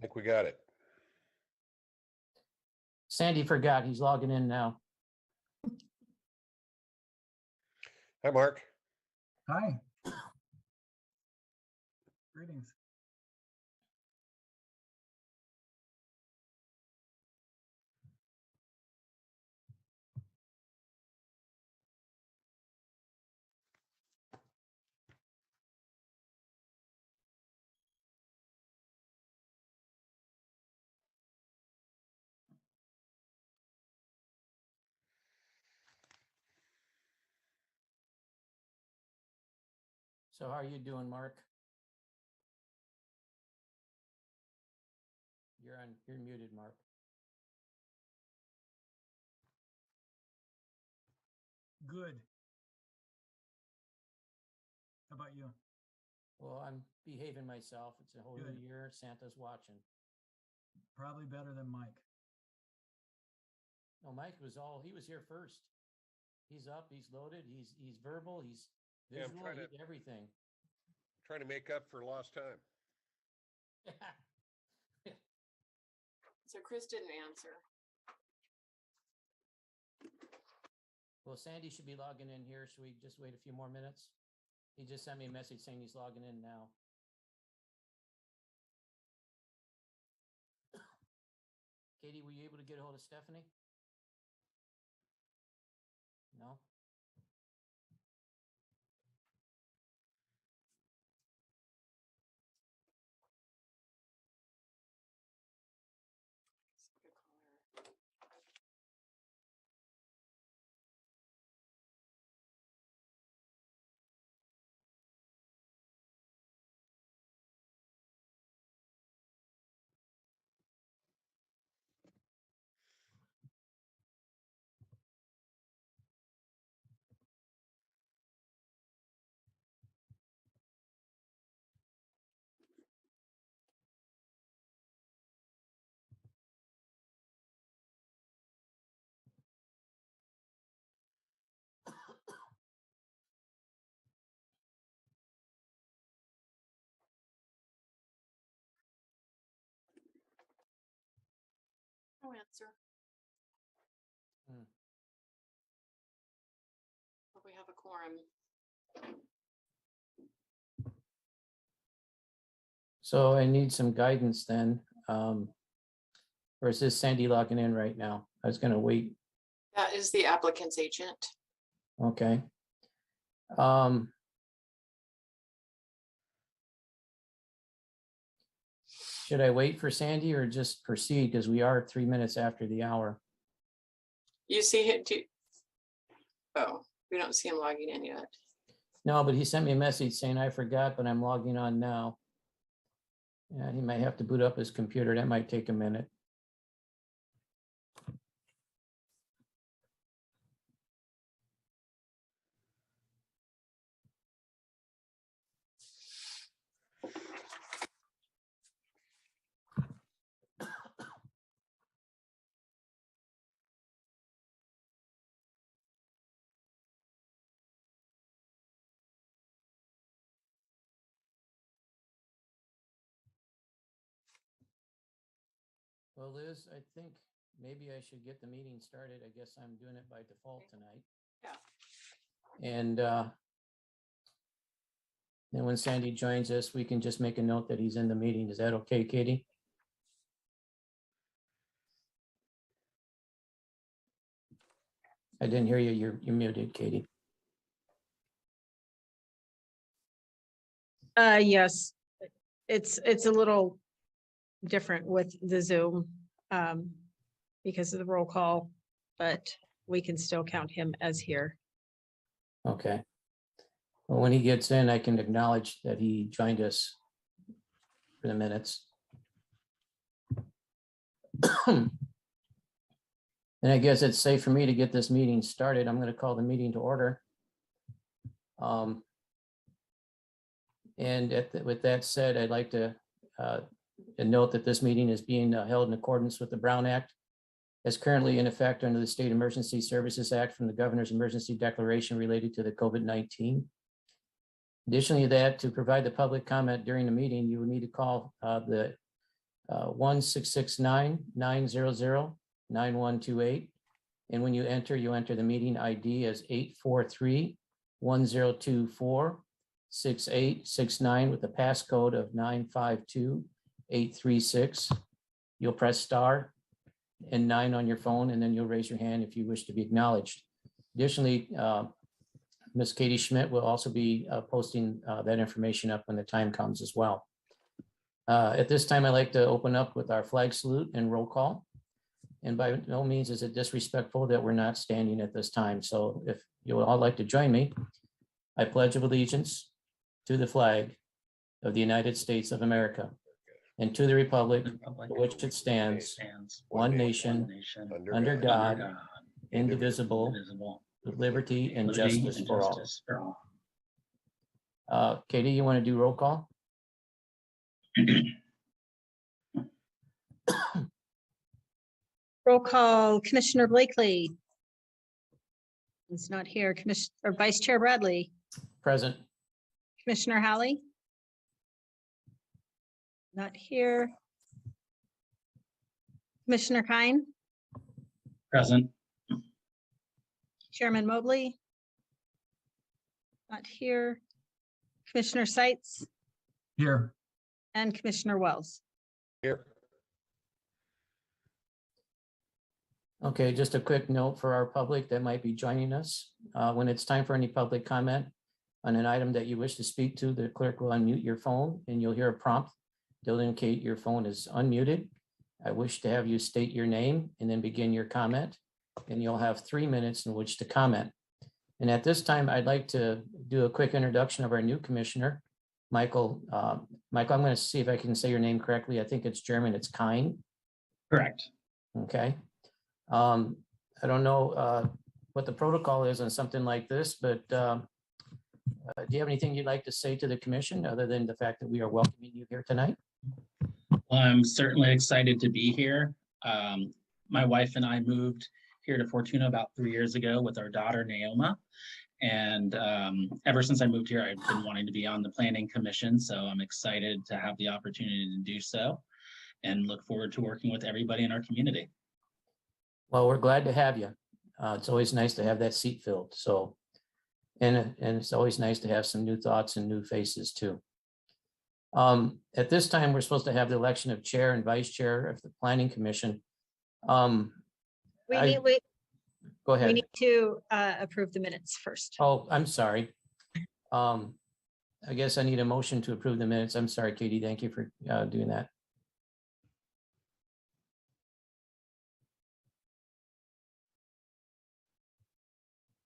think we got it. Sandy forgot, he's logging in now. Hi, Mark. Hi. Greetings. So how are you doing, Mark? You're muted, Mark. Good. How about you? Well, I'm behaving myself. It's a whole Good. new year. Santa's watching. Probably better than Mike. No, Mike was here first. He's up, he's loaded, he's verbal, he's Yeah, I'm visual, trying to- everything. Trying to make up for lost time. So Chris didn't answer. Well, Sandy should be logging in here. Should we just wait a few more minutes? He just sent me a message saying he's logging in now. Katie, were you able to get a hold of Stephanie? No? No answer. Hmm. But we have a quorum. So I need some guidance then. Or is this Sandy logging in right now? I was gonna wait. That is the applicant's agent. Okay. Should I wait for Sandy or just proceed? Because we are 3 minutes after the hour. You see it? Oh, we don't see him logging in yet. No, but he sent me a message saying I forgot, but I'm logging on now. Yeah, he might have to boot up his computer. That might take a minute. Well, Liz, I think maybe I should get the meeting started. I guess I'm doing it by default tonight. Yeah. And then when Sandy joins us, we can just make a note that he's in the meeting. Is that okay, Katie? I didn't hear you. You're muted, Katie. Yes, it's a little different with the Zoom because of the roll call, but we can still count him as here. Okay. Well, when he gets in, I can acknowledge that he joined us for the minutes. And I guess it's safe for me to get this meeting started. I'm going to call the meeting to order. And with that said, I'd like to note that this meeting is being held in accordance with the Brown Act as currently in effect under the State Emergency Services Act from the Governor's Emergency Declaration related to the COVID-19. Additionally to that, to provide the public comment during the meeting, you would need to call the 1-669-900-9128. And when you enter the meeting ID as 843-1024-6869 with the passcode of 952-836. You'll press star and 9 on your phone, and then you'll raise your hand if you wish to be acknowledged. Additionally, Ms. Katie Schmidt will also be posting that information up when the time comes as well. At this time, I'd like to open up with our flag salute and roll call. And by no means is it disrespectful that we're not standing at this time. So if you would all like to join me, I pledge of allegiance to the flag of the United States of America and to the republic for which it stands, one nation, under God, indivisible, with liberty and justice for all. Katie, you want to do roll call? Roll call, Commissioner Blakely. He's not here. Commissioner, or Vice Chair Bradley, Present. Commissioner Hallie. Not here. Commissioner Kine, Present. Chairman Mobley. Not here. Commissioner Seitz Here. and Commissioner Wells. Here. Okay, just a quick note for our public that might be joining us. When it's time for any public comment on an item that you wish to speak to, the clerk will unmute your phone and you'll hear a prompt. They'll indicate your phone is unmuted. I wish to have you state your name and then begin your comment, and you'll have 3 minutes in which to comment. And at this time, I'd like to do a quick introduction of our new commissioner, Michael. Michael, I'm going to see if I can say your name correctly. I think it's German, it's Kine. Correct. Okay. I don't know what the protocol is on something like this, but do you have anything you'd like to say to the commission other than the fact that we are welcoming you here tonight? Well, I'm certainly excited to be here. My wife and I moved here to Fortuna about 3 years ago with our daughter, Naoma. And ever since I moved here, I've been wanting to be on the planning commission. So I'm excited to have the opportunity to do so and look forward to working with everybody in our community. Well, we're glad to have you. It's always nice to have that seat filled. So, and it's always nice to have some new thoughts and new faces too. At this time, we're supposed to have the election of chair and vice chair of the planning commission. Go We ahead. need to approve the minutes first. Oh, I'm sorry. I guess I need a motion to approve the minutes. I'm sorry, Katie. Thank you for doing that.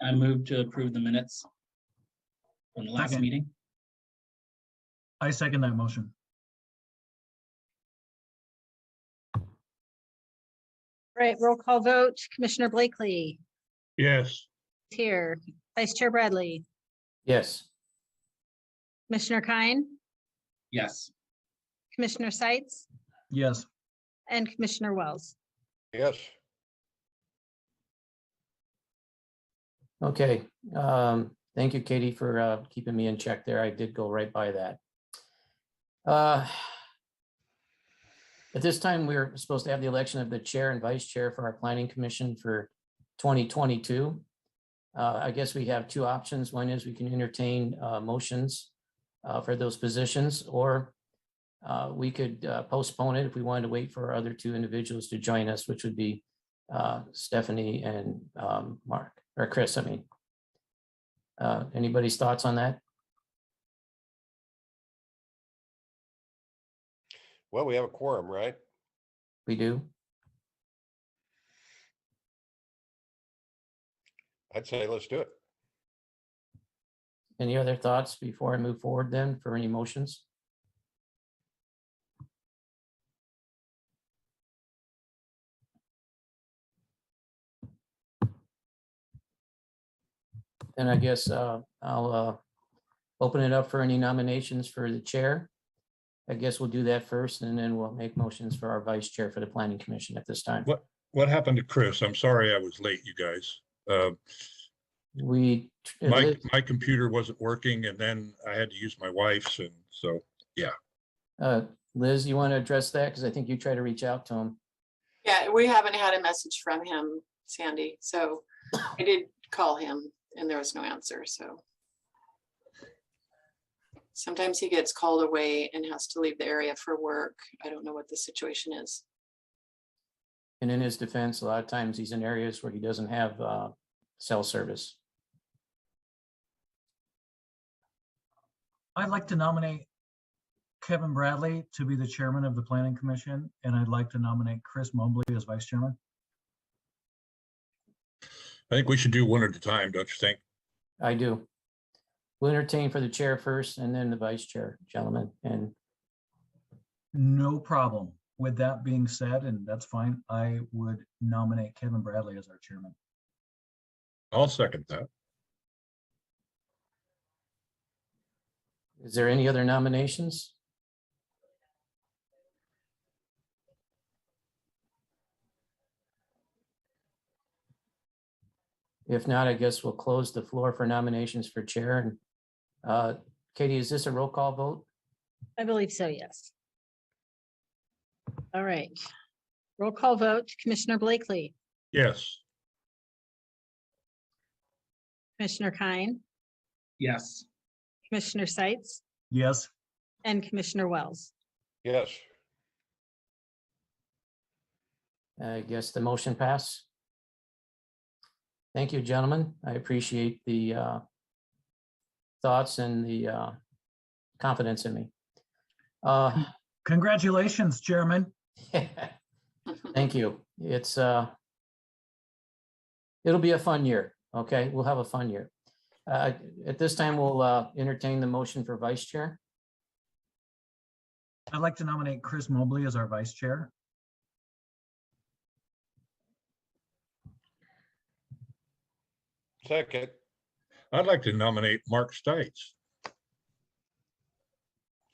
I moved to approve the minutes from the last Second. meeting. I second that motion. Right, roll call vote, Commissioner Blakely Yes. here, Vice Chair Bradley, Yes. Commissioner Kine, Yes. Commissioner Seitz, Yes. and Commissioner Wells. Yes. Okay. Thank you, Katie, for keeping me in check there. I did go right by that. At this time, we're supposed to have the election of the chair and vice chair for our planning commission for 2022. I guess we have two options. One is we can entertain motions for those positions, or we could postpone it if we wanted to wait for our other two individuals to join us, which would be Stephanie and Mark, or Chris, I mean. Anybody's thoughts on that? Well, we have a quorum, right? We do. I'd say let's do it. Any other thoughts before I move forward then for any motions? Then I guess I'll open it up for any nominations for the chair. I guess we'll do that first, and then we'll make motions for our vice chair for the planning commission at this time. What happened to Chris? I'm sorry I was late, you guys. We, My computer wasn't working, and then I had to use my wife's, and so, Liz, you want to address that? Because I think you tried to reach out to him. Yeah, we haven't had a message from him, Sandy, so I did call him and there was no answer, so. Sometimes he gets called away and has to leave the area for work. I don't know what the situation is. And in his defense, a lot of times he's in areas where he doesn't have cell service. I'd like to nominate Kevin Bradley to be the chairman of the planning commission, and I'd like to nominate Chris Mobley as vice chairman. I think we should do one at a time, don't you think? I do. We'll entertain for the chair first and then the vice chair, gentlemen. And No problem. With that being said, and that's fine, I would nominate Kevin Bradley as our chairman. I'll second that. is there any other nominations? If not, I guess we'll close the floor for nominations for chair. And Katie, is this a roll call vote? I believe so, yes. All right. Roll call vote, Commissioner Blakely, Yes. Commissioner Kine, Yes. Commissioner Seitz, Yes, and Commissioner Wells. Yes. I guess the motion passed. Thank you, gentlemen. I appreciate the thoughts and the confidence in me. congratulations, chairman. Thank you. It's it'll be a fun year. Okay, we'll have a fun year. At this time, we'll entertain the motion for vice chair. I'd like to nominate Chris Mobley as our vice chair. Second. I'd like to nominate Mark Stites.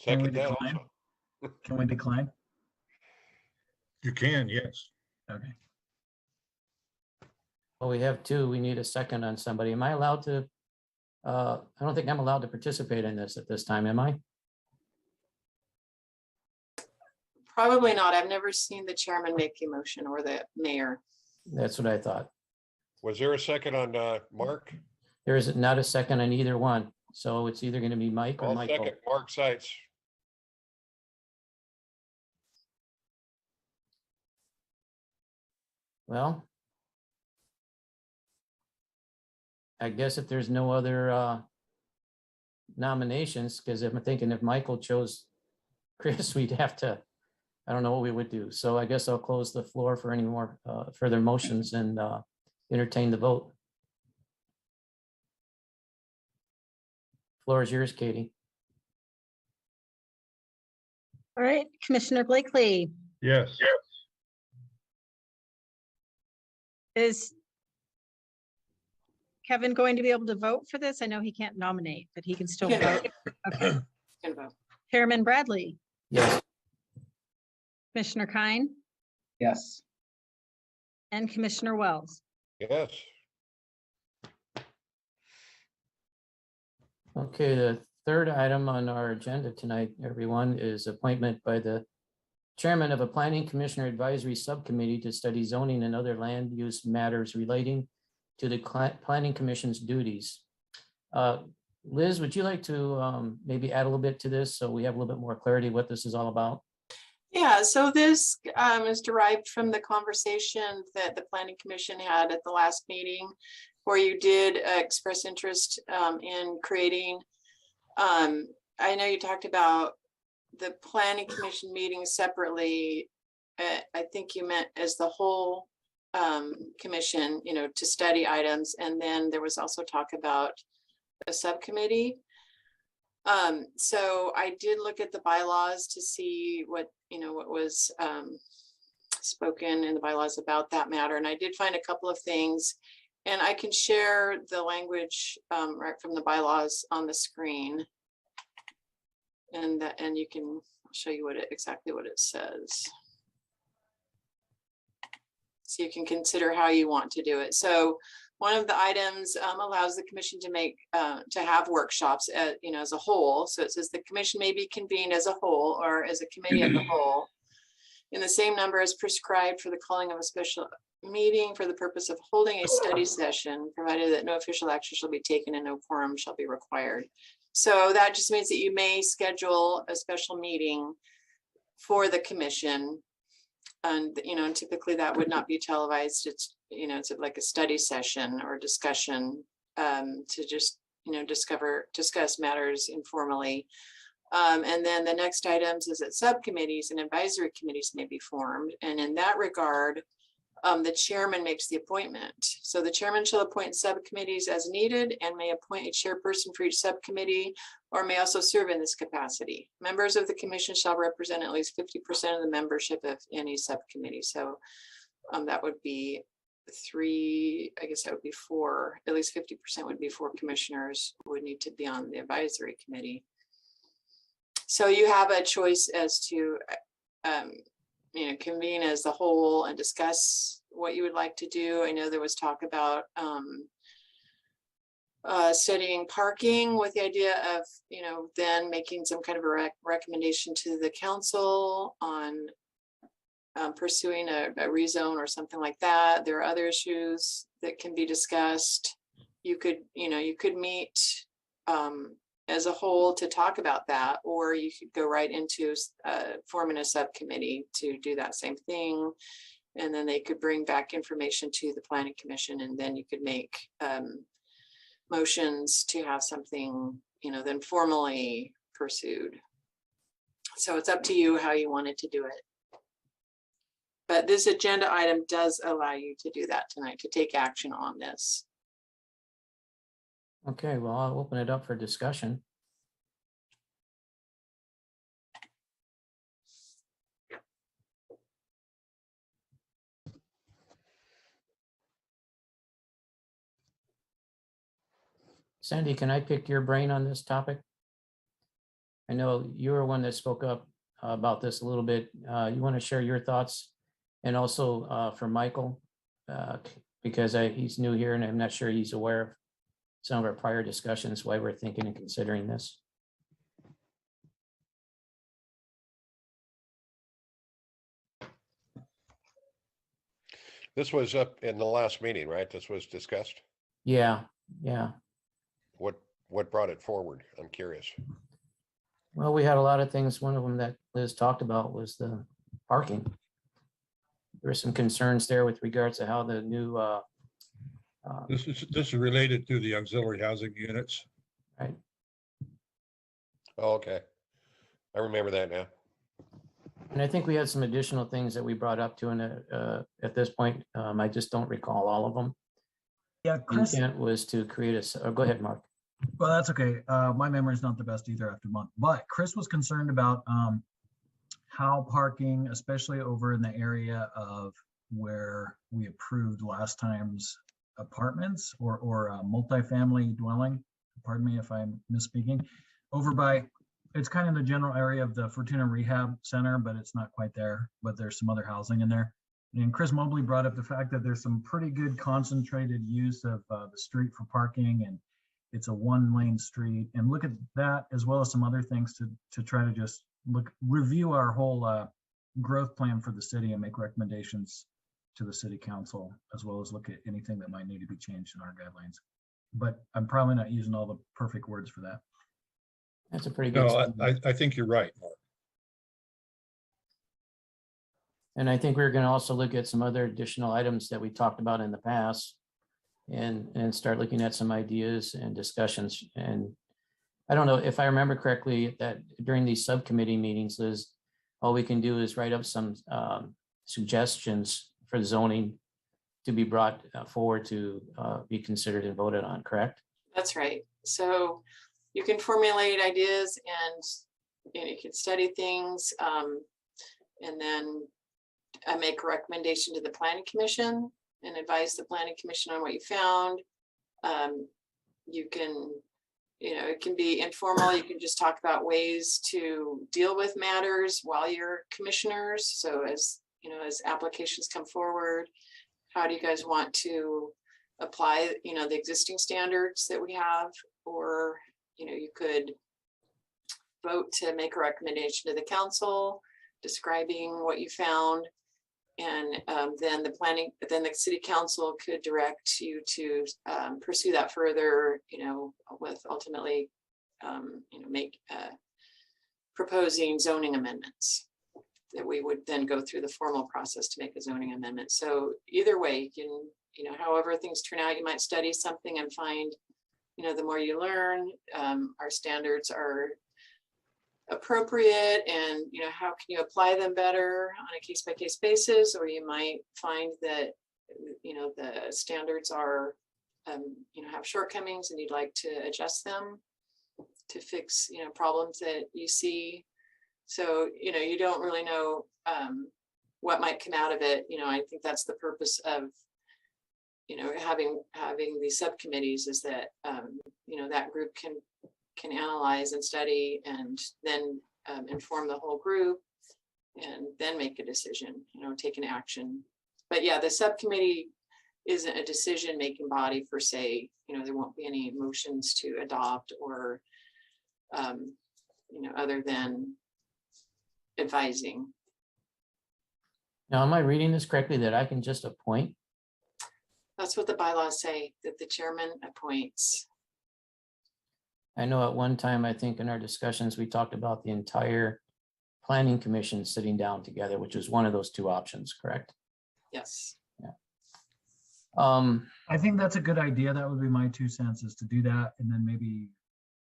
Can we Second that decline? also. Can we decline? You can, yes. Okay. Well, we have two. We need a second on somebody. Am I allowed to? I don't think I'm allowed to participate in this at this time, am I? Probably not. I've never seen the chairman make a motion or the mayor. That's what I thought. Was there a second on Mark? There is not a second on either one. So it's either going to be Mike or I'll Michael. second Mark Seitz. Well, I guess if there's no other nominations, because I'm thinking if Michael chose Chris, we'd have to, I don't know what we would do. So I guess I'll close the floor for any more further motions and entertain the vote. Floor is yours, Katie. All right, Commissioner Blakely, Yes. is Kevin going to be able to vote for this? I know he can't nominate, but he can still Yeah. vote. Okay. Can vote. Chairman Bradley, Yes, Commissioner Kine, Yes. and Commissioner Wells. Yes. okay, the third item on our agenda tonight, everyone, is appointment by the chairman of a planning commissioner advisory subcommittee to study zoning and other land use matters relating to the planning commission's duties. Liz, would you like to maybe add a little bit to this so we have a little bit more clarity what this is all about? Yeah, so this is derived from the conversation that the planning commission had at the last meeting, where you did express interest in creating. I know you talked about the planning commission meeting separately. I think you meant as the whole commission, you know, to study items. And then there was also talk about a subcommittee. So I did look at the bylaws to see what, you know, what was spoken in the bylaws about that matter. And I did find a couple of things, and I can share the language right from the bylaws on the screen. And you can show you exactly what it says. So you can consider how you want to do it. So One of the items allows the commission to make, to have workshops, as a whole. So it says the commission may be convened as a whole or as a committee of the whole in the same number as prescribed for the calling of a special meeting for the purpose of holding a study session, provided that no official action shall be taken and no quorum shall be required. So that just means that you may schedule a special meeting for the commission. And, typically that would not be televised. It's, it's like a study session or discussion to just, discuss matters informally. And then the next items is that subcommittees and advisory committees may be formed. And in that regard, the chairman makes the appointment. So the chairman shall appoint subcommittees as needed and may appoint a chairperson for each subcommittee or may also serve in this capacity. Members of the commission shall represent at least 50% of the membership of any subcommittee. So that would be 3, I guess that would be 4, at least 50% would be 4 commissioners would need to be on the advisory committee. So you have a choice as to convene as the whole and discuss what you would like to do. I know there was talk about studying parking with the idea of, then making some kind of a recommendation to the council on pursuing a rezone or something like that. There are other issues that can be discussed. You could meet as a whole to talk about that, or you could go right into forming a subcommittee to do that same thing. And then they could bring back information to the planning commission, and then you could make motions to have something, then formally pursued. So it's up to you how you wanted to do it. But this agenda item does allow you to do that tonight, to take action on this. Okay, well, I'll open it up for discussion. Sandy, can I pick your brain on this topic? I know you were one that spoke up about this a little bit. You want to share your thoughts? And also for Michael, because he's new here and I'm not sure he's aware of some of our prior discussions, why we're thinking and considering this. This was up in the last meeting, right? This was discussed. Yeah. What brought it forward? I'm curious. Well, we had a lot of things. One of them that Liz talked about was the parking. There were some concerns there with regards to how the new This is related to the auxiliary housing units. right. Oh, okay. I remember that now. And I think we had some additional things that we brought up to, and at this point, I just don't recall all of them. Yeah, The Chris, intent was to create go ahead, Mark. well, that's okay. My memory is not the best either after a month, but Chris was concerned about how parking, especially over in the area of where we approved last time's apartments or multifamily dwelling, pardon me if I'm misspeaking, over by, it's kind of the general area of the Fortuna Rehab Center, but it's not quite there, but there's some other housing in there. And Chris Mobley brought up the fact that there's some pretty good concentrated use of the street for parking, and it's a 1-lane street, and look at that as well as some other things to try to just review our whole growth plan for the city and make recommendations to the city council, as well as look at anything that might need to be changed in our guidelines. But I'm probably not using all the perfect words for that. That's a pretty good. No, I think you're right, Mark. And I think we're going to also look at some other additional items that we talked about in the past and start looking at some ideas and discussions. And I don't know if I remember correctly that during these subcommittee meetings, Liz, all we can do is write up some suggestions for zoning to be brought forward to be considered and voted on, correct? That's right. So you can formulate ideas and you can study things and then make a recommendation to the planning commission and advise the planning commission on what you found. You can, it can be informal. You can just talk about ways to deal with matters while you're commissioners. So as applications come forward, how do you guys want to apply, the existing standards that we have, or, you could vote to make a recommendation to the council describing what you found. And then the city council could direct you to pursue that further, with ultimately, proposing zoning amendments that we would then go through the formal process to make a zoning amendment. So either way, you can, however things turn out, you might study something and find, the more you learn, our standards are appropriate, and how can you apply them better on a case-by-case basis, or you might find that the standards are have shortcomings and you'd like to adjust them to fix problems that you see. So you don't really know what might come out of it. I think that's the purpose of having these subcommittees, is that that group can analyze and study, and then inform the whole group, and then make a decision, take an action. But yeah, the subcommittee isn't a decision-making body per se. There won't be any motions to adopt or, other than advising. Now, am I reading this correctly that I can just appoint? That's what the bylaws say, that the chairman appoints. I know at one time, I think in our discussions, we talked about the entire planning commission sitting down together, which was one of those two options, correct? Yes. I think that's a good idea. That would be my 2 cents, is to do that. And then maybe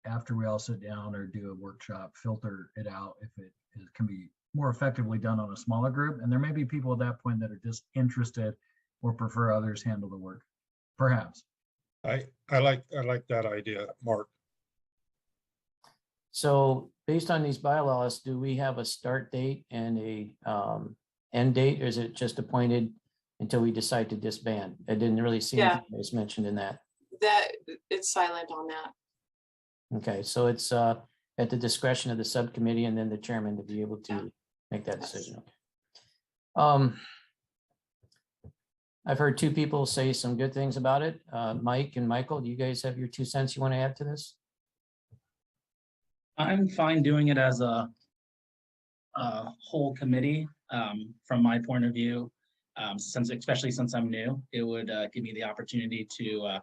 after we all sit down or do a workshop, filter it out if it can be more effectively done on a smaller group. And there may be people at that point that are just interested or prefer others handle the work, perhaps. I like that idea, Mark. So based on these bylaws, do we have a start date and a end date, or is it just appointed until we decide to disband? I didn't really see anything that was mentioned in that. That it's silent on that. Okay, so it's at the discretion of the subcommittee and then the chairman to be able to make that decision. I've heard two people say some good things about it. Mike and Michael, do you guys have your 2 cents you want to add to this? I'm fine doing it as a whole committee. From my point of view, especially since I'm new, it would give me the opportunity to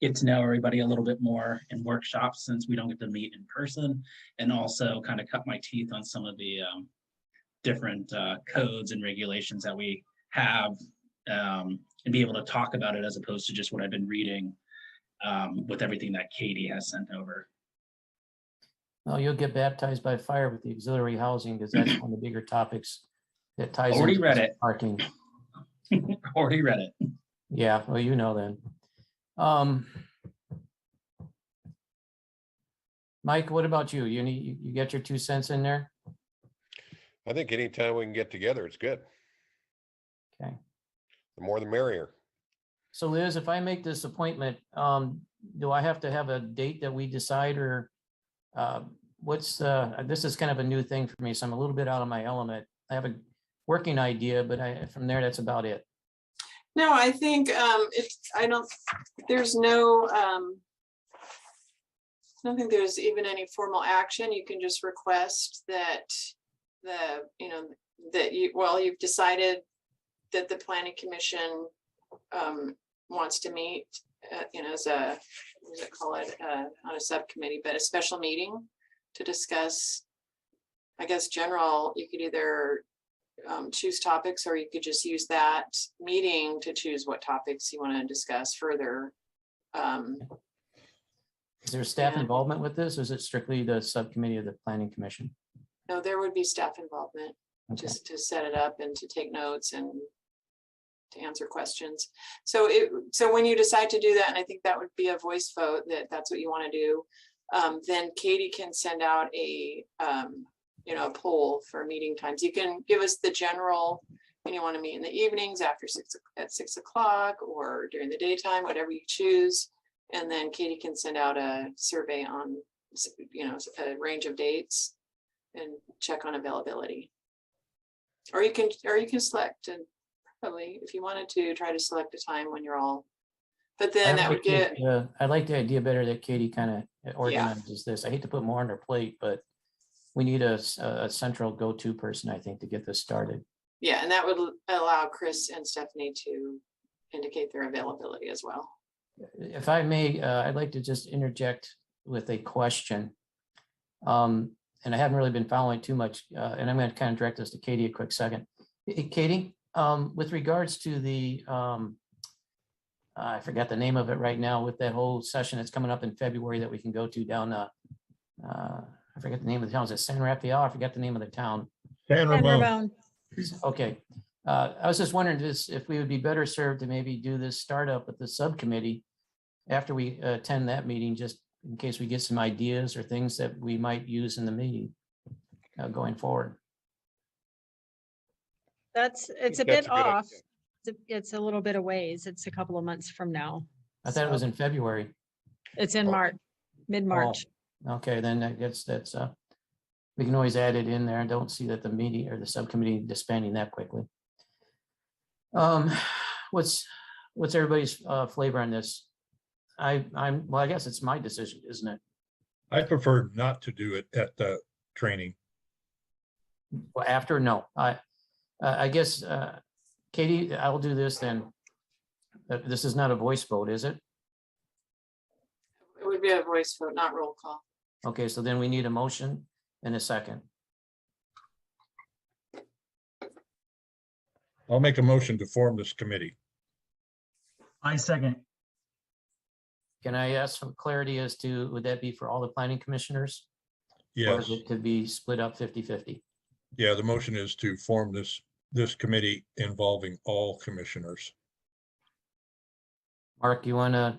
get to know everybody a little bit more in workshops, since we don't get to meet in person, and also kind of cut my teeth on some of the different codes and regulations that we have, and be able to talk about it as opposed to just what I've been reading with everything that Katie has sent over. Well, you'll get baptized by fire with the auxiliary housing, because that's one of the bigger topics that ties. Already into read this it. Parking. Already read it. Yeah, well, then. Mike, what about you? You get your 2 cents in there? I think anytime we can get together, it's good. Okay. The more the merrier. So Liz, if I make this appointment, do I have to have a date that we decide, or this is kind of a new thing for me, so I'm a little bit out of my element. I have a working idea, but from there, that's about it. No, I think there's no, I don't think there's even any formal action. You can just request that you've decided that the planning commission wants to meet, as a, what does it call it, not a subcommittee, but a special meeting to discuss, I guess, general. You could either choose topics, or you could just use that meeting to choose what topics you want to discuss further. Is there staff involvement with this, or is it strictly the subcommittee of the planning commission? No, there would be staff involvement, Okay. just to set it up and to take notes and to answer questions. So when you decide to do that, and I think that would be a voice vote, that's what you want to do, then Katie can send out a poll for meeting times. You can give us the general, when you want to meet in the evenings at 6 o'clock, or during the daytime, whatever you choose. And then Katie can send out a survey on, a range of dates and check on availability. Or you can select, and probably if you wanted to try to select a time when you're all But then that would get, I like the idea better that Katie kind of organizes this. I hate to put more on her plate, but we need a central go-to person, I think, to get this started. yeah, and that would allow Chris and Stephanie to indicate their availability as well. If I may, I'd like to just interject with a question. And I haven't really been following too much, and I'm going to kind of direct this to Katie a quick second. Hey, Katie, with regards to the, I forgot the name of it right now, with that whole session that's coming up in February that we can go to down, I forget the name of the town. Is it San Rafael? I forgot the name of the town. San And Ramon. Ramon, Okay. I was just wondering if we would be better served to maybe do this startup with the subcommittee after we attend that meeting, just in case we get some ideas or things that we might use in the meeting going forward. it's a That's bit a good off. idea. It's a little bit of ways. It's a couple of months from now. I thought it was So in February. It's in March, mid-March. Okay, then I guess that's, we can always add it in there. I don't see that the meeting or the subcommittee disbanding that quickly. What's everybody's flavor on this? Well, I guess it's my decision, isn't it? I prefer not to do it at the training. Well, after, no, I guess, Katie, I'll do this then. This is not a voice vote, is it? It would be a voice vote, not roll call. Okay, so then we need a motion and a second. I'll make a motion to form this committee. I second. Can I ask for clarity as to, would that be for all the planning commissioners? Or Yes, it could be split up 50-50? yeah, the motion is to form this committee involving all commissioners. Mark, you want to,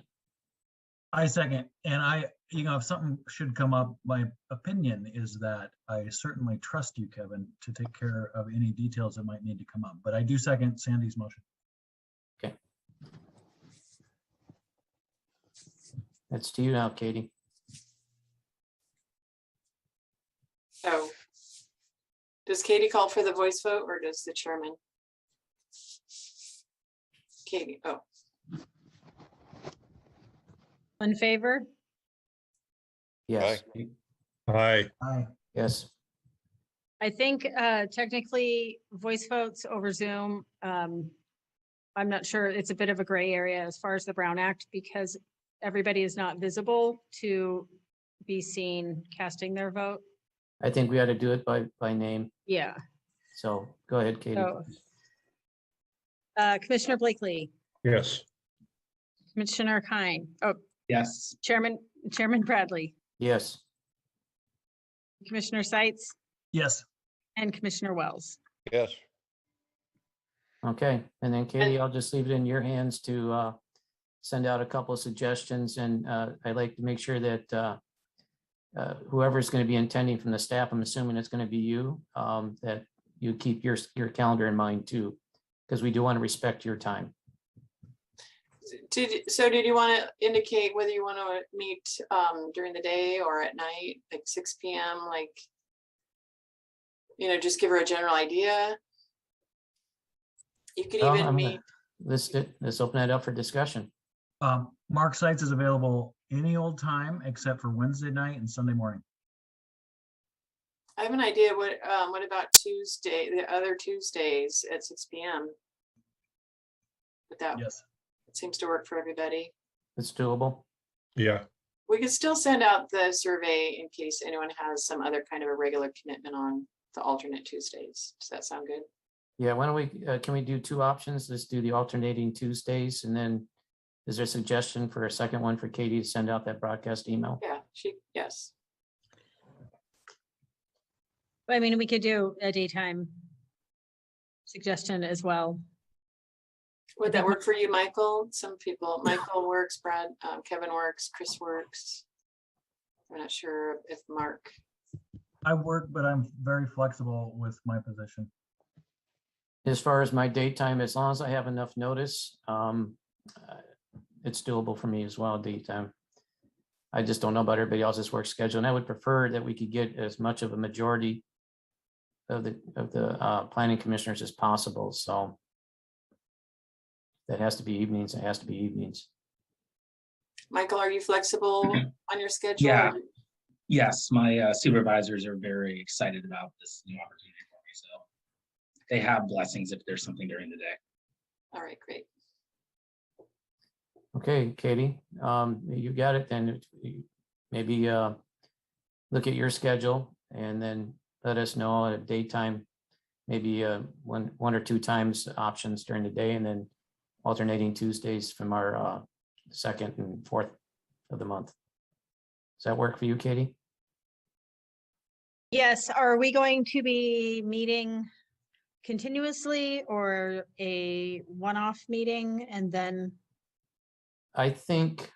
I second. And if something should come up, my opinion is that I certainly trust you, Kevin, to take care of any details that might need to come up. But I do second Sandy's motion. it's to you now, Katie. So does Katie call for the voice vote or does the chairman? Katie, oh, In favor? Yes, Aye, Aye. yes. I think technically voice votes over Zoom. I'm not sure. It's a bit of a gray area as far as the Brown Act because everybody is not visible to be seen casting their vote. I think we ought to do it by name. Yeah. So go ahead, Katie. So Commissioner Blakely, yes, Commissioner Kine, oh, Yes, Chairman Bradley, Yes, Commissioner Seitz, Yes. and Commissioner Wells. Yes, okay. And then Katie, I'll just leave it in your hands to send out a couple of suggestions. And I'd like to make sure that whoever's going to be attending from the staff, I'm assuming it's going to be you, that you keep your calendar in mind too, because we do want to respect your time. did you want to indicate whether you want to meet during the day or at night, like 6 p.m., like, just give her a general idea? You could even meet, Let's open that up for discussion. Mark Seitz is available any old time except for Wednesday night and Sunday morning. I have an idea, what about Tuesday, the other Tuesdays at 6 p.m.? But that Yes. seems to work for everybody. It's doable. yeah, We could still send out the survey in case anyone has some other kind of a regular commitment on the alternate Tuesdays. Does that sound good? Yeah, why don't we, can we do two options? Let's do the alternating Tuesdays, and then is there a suggestion for a second one for Katie to send out that broadcast email? Yeah, yes. I mean, we could do a daytime suggestion as well. Would that work for you, Michael? Some people, Michael works, Brad, Kevin works, Chris works. I'm not sure if Mark, I work, but I'm very flexible with my position. As far as my daytime, as long as I have enough notice, it's doable for me as well, daytime. I just don't know about everybody else's work schedule, and I would prefer that we could get as much of a majority of the planning commissioners as possible, so that has to be evenings, it has to be evenings. Michael, are you flexible on your schedule? Yeah. Yes, my supervisors are very excited about this new opportunity for me. So they have blessings if there's something during the day. All right, great. Okay, Katie, you got it then. Maybe look at your schedule and then let us know at a daytime, maybe one or two times options during the day, and then alternating Tuesdays from our second and fourth of the month. Does that work for you, Katie? Yes, are we going to be meeting continuously or a one-off meeting and then? I think,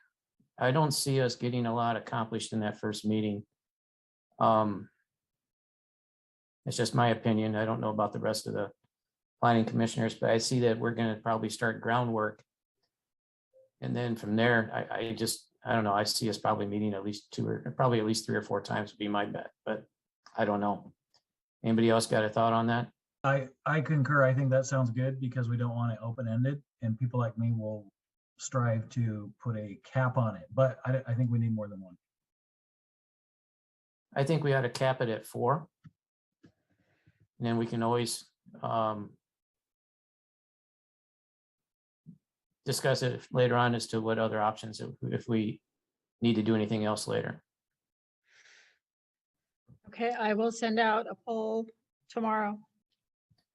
I don't see us getting a lot accomplished in that first meeting. It's just my opinion. I don't know about the rest of the planning commissioners, but I see that we're gonna probably start groundwork. And then from there, I don't know, I see us probably meeting at least probably at least 3 or 4 times would be my bet, but I don't know. Anybody else got a thought on that? I concur. I think that sounds good because we don't want it open-ended, and people like me will strive to put a cap on it, but I think we need more than one. I think we ought to cap it at 4. And then we can always discuss it later on as to what other options, if we need to do anything else later. Okay, I will send out a poll tomorrow.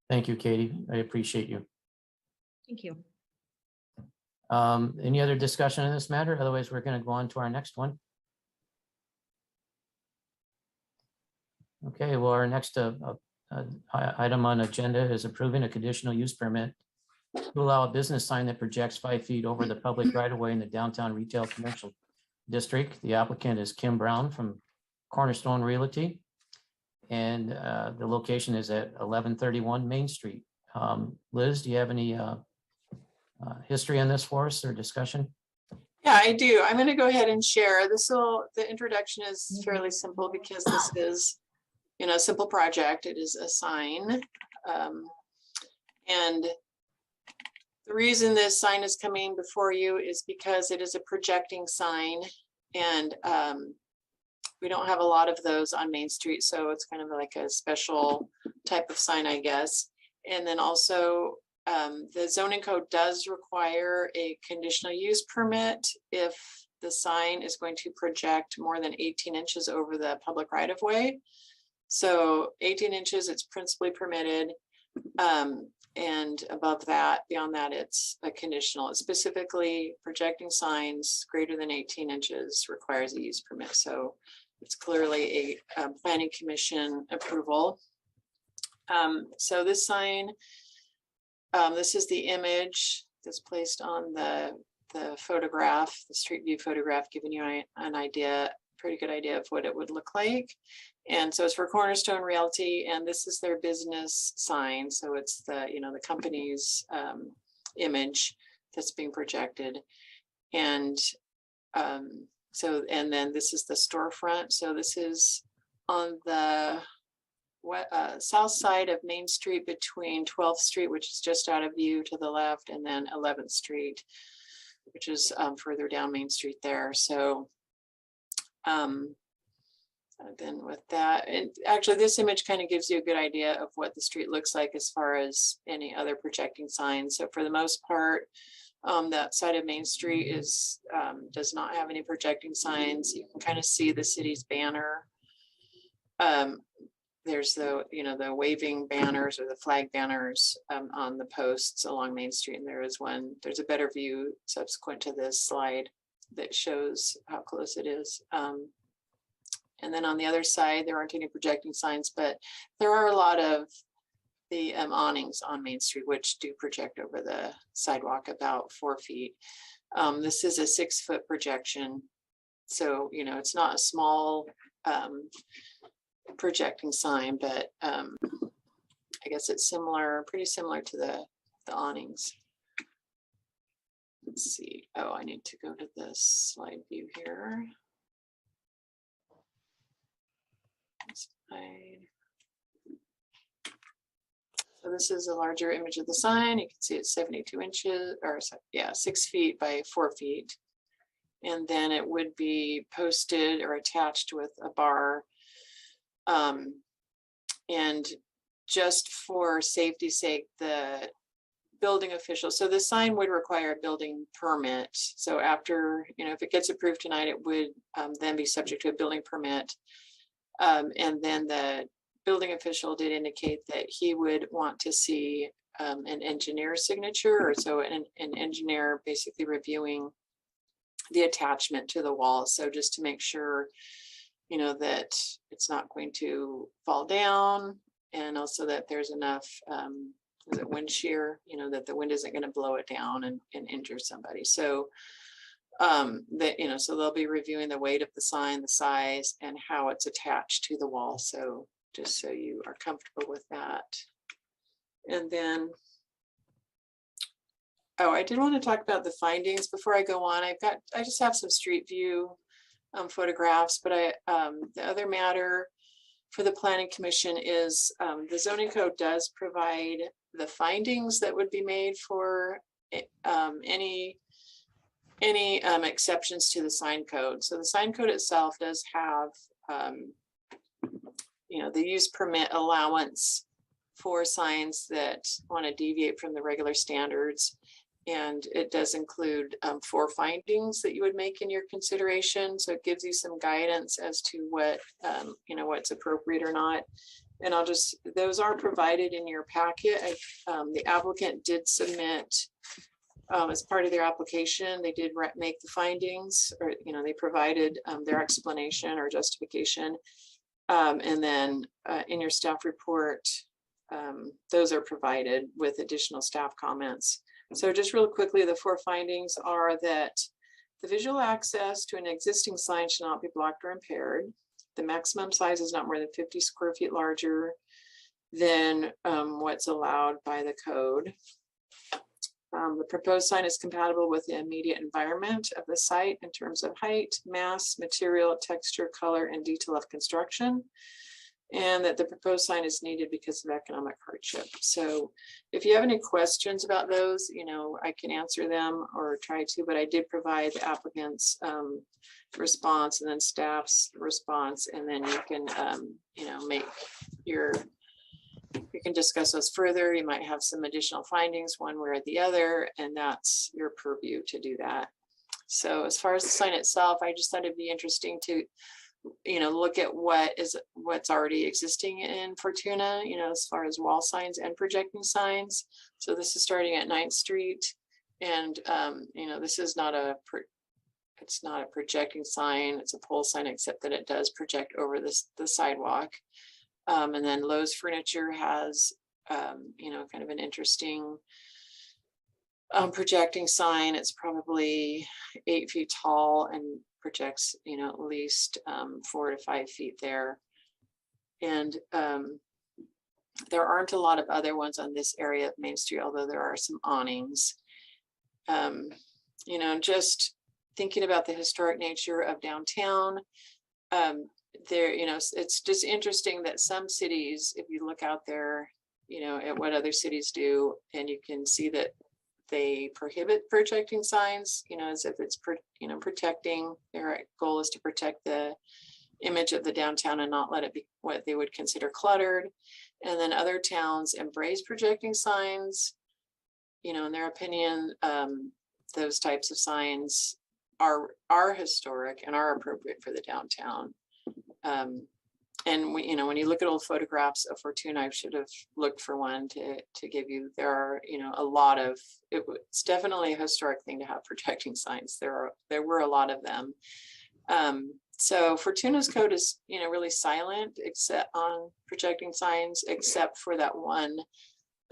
Thank you, Katie. I appreciate you. Thank you. Any other discussion on this matter? Otherwise, we're going to go on to our next one. Okay, well, our next item on agenda is approving a conditional use permit to allow a business sign that projects 5 feet over the public right of way in the downtown retail commercial district. The applicant is Kim Brown from Cornerstone Realty. And the location is at 1131 Main Street. Liz, do you have any history on this for us or discussion? Yeah, I do. I'm going to go ahead and share. The introduction is fairly simple because this is, a simple project. It is a sign. And the reason this sign is coming before you is because it is a projecting sign, and we don't have a lot of those on Main Street, so it's kind of like a special type of sign, I guess. And then also, the zoning code does require a conditional use permit if the sign is going to project more than 18 inches over the public right of way. So 18 inches, it's principally permitted. And above that, beyond that, it's a conditional. It's specifically projecting signs greater than 18 inches requires a use permit. So it's clearly a planning commission approval. So this sign, this is the image that's placed on the photograph, the street view photograph, giving you an idea, pretty good idea of what it would look like. And so it's for Cornerstone Realty, and this is their business sign. So it's the company's image that's being projected. And and then this is the storefront. So this is on the south side of Main Street between 12th Street, which is just out of view to the left, and then 11th Street, which is further down Main Street there. So then with that, and actually this image kind of gives you a good idea of what the street looks like as far as any other projecting signs. So for the most part, that side of Main Street is does not have any projecting signs. You can kind of see the city's banner. There's the waving banners or the flag banners on the posts along Main Street, and there's a better view subsequent to this slide that shows how close it is. And then on the other side, there aren't any projecting signs, but there are a lot of the awnings on Main Street, which do project over the sidewalk about 4 feet. This is a 6-foot projection. So, it's not a small projecting sign, but I guess it's pretty similar to the awnings. Let's see. Oh, I need to go to this slide view here. So this is a larger image of the sign. You can see it's 72 inches, or 6 feet by 4 feet. And then it would be posted or attached with a bar. And just for safety's sake, the building official, so the sign would require a building permit. So after, if it gets approved tonight, it would then be subject to a building permit. And then the building official did indicate that he would want to see an engineer's signature, or so an engineer basically reviewing the attachment to the wall. So just to make sure, that it's not going to fall down, and also that there's enough wind shear, that the wind isn't going to blow it down and injure somebody. So so they'll be reviewing the weight of the sign, the size, and how it's attached to the wall. So just so you are comfortable with that. And then, I did want to talk about the findings before I go on. I just have some street view photographs, but the other matter for the Planning Commission is the zoning code does provide the findings that would be made for any exceptions to the sign code. So the sign code itself does have the use permit allowance for signs that want to deviate from the regular standards. And it does include 4 findings that you would make in your consideration. So it gives you some guidance as to what, what's appropriate or not. And those are provided in your packet. The applicant did submit as part of their application, they did make the findings, or, they provided their explanation or justification. And then in your staff report, those are provided with additional staff comments. So just real quickly, the 4 findings are that the visual access to an existing sign should not be blocked or impaired. The maximum size is not more than 50 square feet larger than what's allowed by the code. The proposed sign is compatible with the immediate environment of the site in terms of height, mass, material, texture, color, and detail of construction. And that the proposed sign is needed because of economic hardship. So if you have any questions about those, I can answer them or try to, but I did provide the applicant's response and then staff's response, and then you can, you can discuss those further. You might have some additional findings one way or the other, and that's your purview to do that. So as far as the sign itself, I just thought it'd be interesting to look at what's already existing in Fortuna, as far as wall signs and projecting signs. So this is starting at 9th Street, and this is it's not a projecting sign, it's a pole sign, except that it does project over the sidewalk. And then Lowe's Furniture has kind of an interesting projecting sign. It's probably 8 feet tall and projects, at least 4 to 5 feet there. And there aren't a lot of other ones on this area of Main Street, although there are some awnings. Just thinking about the historic nature of downtown, it's just interesting that some cities, if you look out there, at what other cities do, and you can see that they prohibit projecting signs, as if it's, protecting, their goal is to protect the image of the downtown and not let it be what they would consider cluttered. And then other towns embrace projecting signs. In their opinion, those types of signs are historic and are appropriate for the downtown. And when you look at old photographs of Fortuna, I should have looked for one to give you. There are, a lot of, it's definitely a historic thing to have projecting signs. There were a lot of them. So Fortuna's code is, really silent except on projecting signs, except for that one,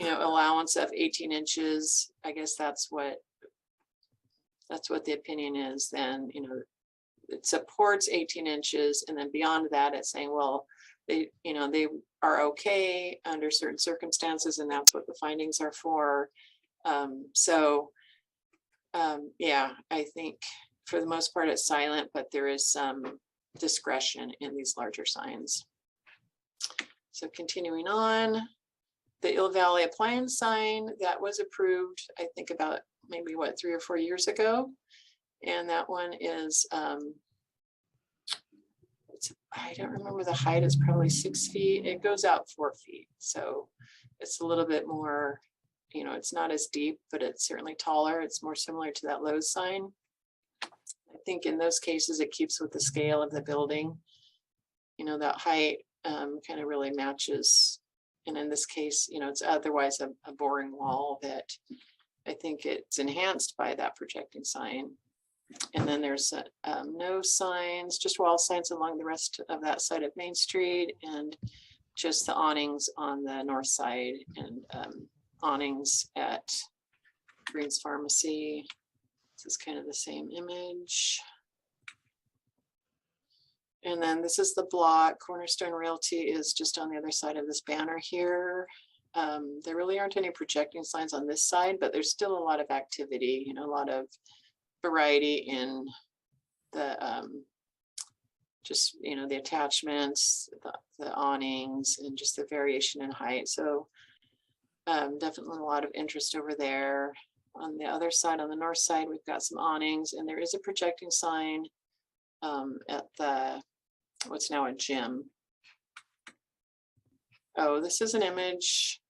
allowance of 18 inches. I guess that's what the opinion is. Then, it supports 18 inches, and then beyond that, it's saying, well, they are okay under certain circumstances, and that's what the findings are for. Yeah, I think for the most part it's silent, but there is some discretion in these larger signs. So continuing on, the Ill Valley Appliance sign that was approved, I think about maybe 3 or 4 years ago. And that one is, I don't remember the height, it's probably 6 feet. It goes out 4 feet. So it's a little bit more, you know, it's not as deep, but it's certainly taller. It's more similar to that Lowe's sign. I think in those cases, it keeps with the scale of the building. You know, that height kind of really matches. And in this case, you know, it's otherwise a boring wall that I think it's enhanced by that projecting sign. And then there's no signs, just wall signs along the rest of that side of Main Street, and just the awnings on the north side, and awnings at Green's Pharmacy. This is kind of the same image. And then this is the block. Cornerstone Realty is just on the other side of this banner here. There really aren't any projecting signs on this side, but there's still a lot of activity, you know, a lot of variety in the just, you know, the attachments, the awnings, and just the variation in height. So definitely a lot of interest over there. On the other side, on the north side, we've got some awnings, and there is a projecting sign at the what's now a gym. Oh, this is an image.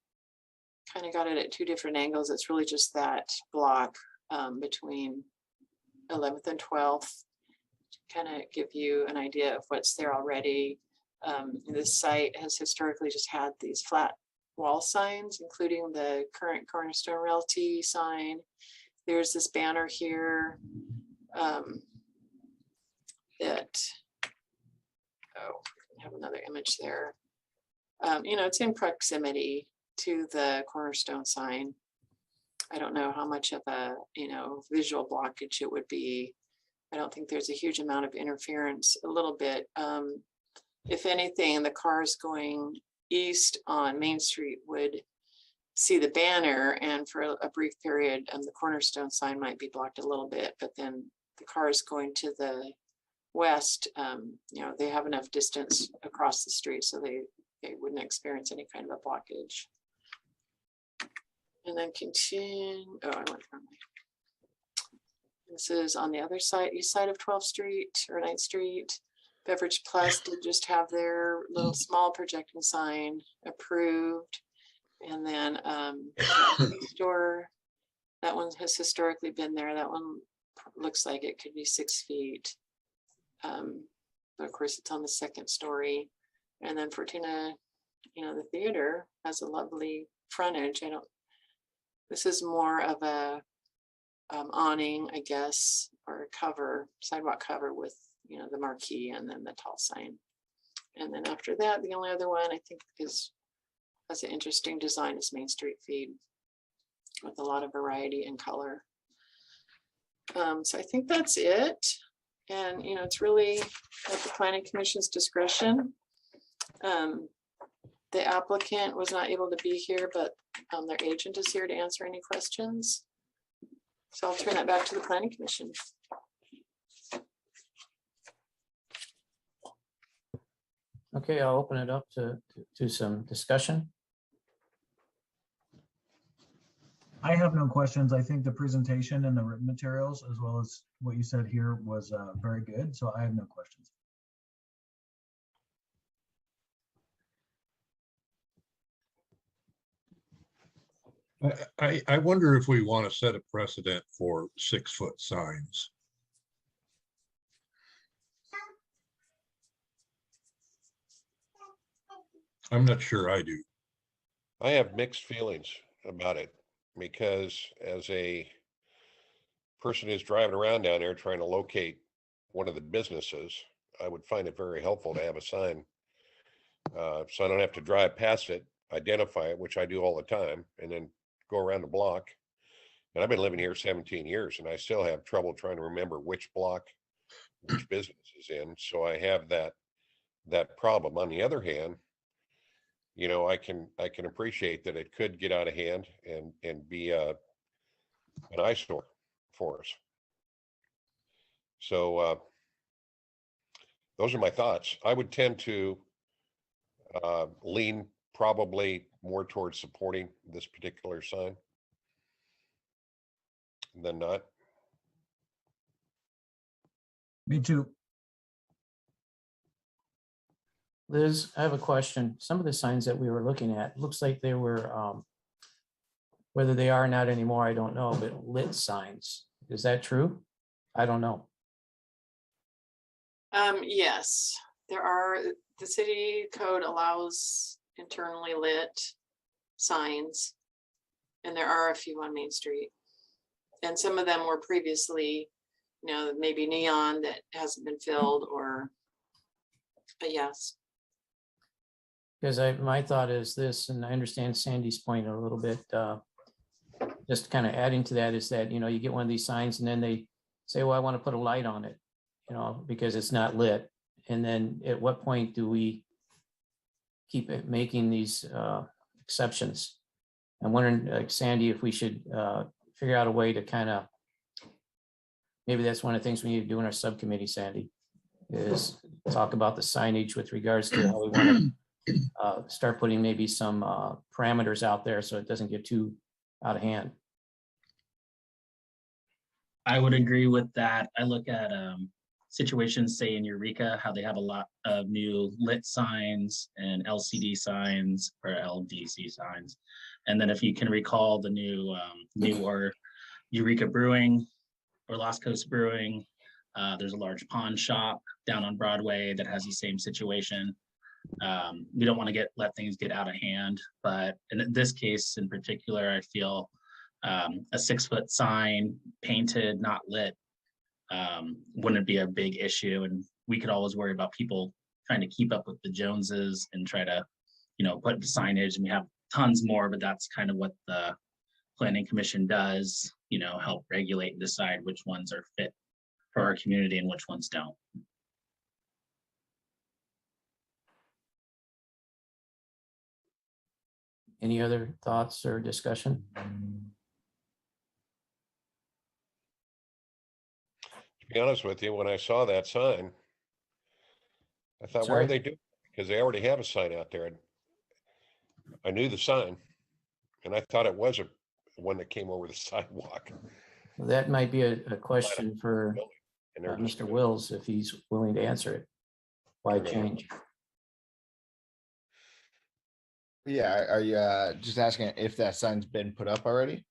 Kind of got it at two different angles. It's really just that block between 11th and 12th, kind of give you an idea of what's there already. This site has historically just had these flat wall signs, including the current Cornerstone Realty sign. There's this banner here that, oh, I have another image there. You know, it's in proximity to the Cornerstone sign. I don't know how much of a, you know, visual blockage it would be. I don't think there's a huge amount of interference, a little bit. If anything, the cars going east on Main Street would see the banner, and for a brief period, the Cornerstone sign might be blocked a little bit, but then the cars going to the west, you know, they have enough distance across the street, so they wouldn't experience any kind of a blockage. And then continue, oh, I went wrong way. This is on the other side, east side of 12th Street or 9th Street. Beverage Plus did just have their little small projecting sign approved. And then store, that one has historically been there. That one looks like it could be 6 feet. But of course, it's on the second story. And then Fortuna, you know, the theater has a lovely frontage. This is more of a awning, I guess, or a cover, sidewalk cover with, you know, the marquee and then the tall sign. And then after that, the only other one I think has an interesting design is Main Street Feed with a lot of variety and color. So I think that's it. And, you know, it's really at the Planning Commission's discretion. The applicant was not able to be here, but their agent is here to answer any questions. So I'll turn that back to the Planning Commission. Okay, I'll open it up to some discussion. I have no questions. I think the presentation and the written materials, as well as what you said here, was very good. So I have no questions. I wonder if we want to set a precedent for 6-foot signs. I'm not sure I do. I have mixed feelings about it, because as a person who's driving around down there trying to locate one of the businesses, I would find it very helpful to have a sign. So I don't have to drive past it, identify it, which I do all the time, and then go around the block. And I've been living here 17 years and I still have trouble trying to remember which block, which business is in. So I have that problem. On the other hand, you know, I can appreciate that it could get out of hand and be an eyesore for us. So those are my thoughts. I would tend to lean probably more towards supporting this particular sign than not. Me too. Liz, I have a question. Some of the signs that we were looking at, looks like they were, whether they are not anymore, I don't know, but lit signs. Is that true? I don't know. Yes, there are, the city code allows internally lit signs. And there are a few on Main Street. And some of them were previously, maybe neon that hasn't been filled but yes. Because my thought is this, and I understand Sandy's point a little bit, just kind of adding to that is that, you get one of these signs and then they say, well, I want to put a light on it, because it's not lit. And then at what point do we keep it making these exceptions? I'm wondering, like Sandy, if we should figure out a way to kind of, maybe that's one of the things we need to do in our subcommittee, Sandy, is talk about the signage with regards to how we want to start putting maybe some parameters out there so it doesn't get too out of hand. I would agree with that. I look at situations, say in Eureka, how they have a lot of new lit signs and LCD signs or LDC signs. And then if you can recall the newer Eureka Brewing or Lost Coast Brewing, there's a large pawn shop down on Broadway that has the same situation. We don't want to let things get out of hand, but in this case in particular, I feel a 6-foot sign painted, not lit, wouldn't be a big issue. And we could always worry about people trying to keep up with the Joneses and try to, put signage, and we have tons more, but that's kind of what the Planning Commission does, help regulate and decide which ones are fit for our community and which ones don't. Any other thoughts or discussion? To be honest with you, when I saw that sign, I thought, why Sorry? are they doing? Because they already have a sign out there. I knew the sign, and I thought it was one that came over the sidewalk. That might be a question for And they're just Mr. Wills, if he's willing to answer it. Why Okay. change? Yeah, are you just asking if that sign's been put up already?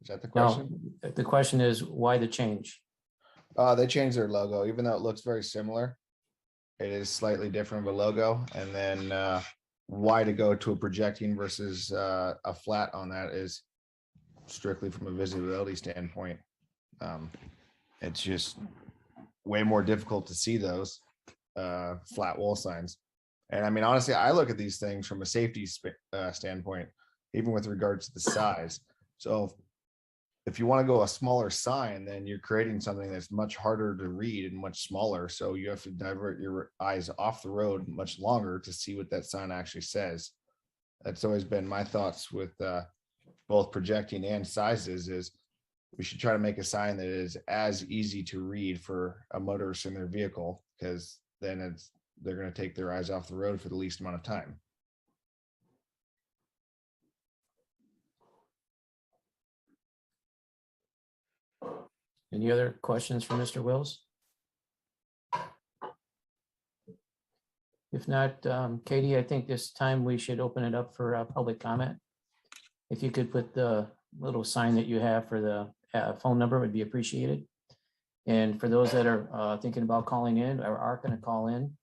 Is that the No, question? the question is why the change? They changed their logo, even though it looks very similar. It is slightly different of a logo, and then why to go to a projecting versus a flat on that is strictly from a visibility standpoint. It's just way more difficult to see those flat wall signs. And I mean, honestly, I look at these things from a safety standpoint, even with regards to the size. So if you want to go a smaller sign, then you're creating something that's much harder to read and much smaller. So you have to divert your eyes off the road much longer to see what that sign actually says. That's always been my thoughts with both projecting and sizes, is we should try to make a sign that is as easy to read for a motorist in their vehicle, because then they're going to take their eyes off the road for the least amount of time. Any other questions for Mr. Wills? If not, Katie, I think this time we should open it up for public comment. If you could put the little sign that you have for the phone number would be appreciated. And for those that are thinking about calling in or are going to call in,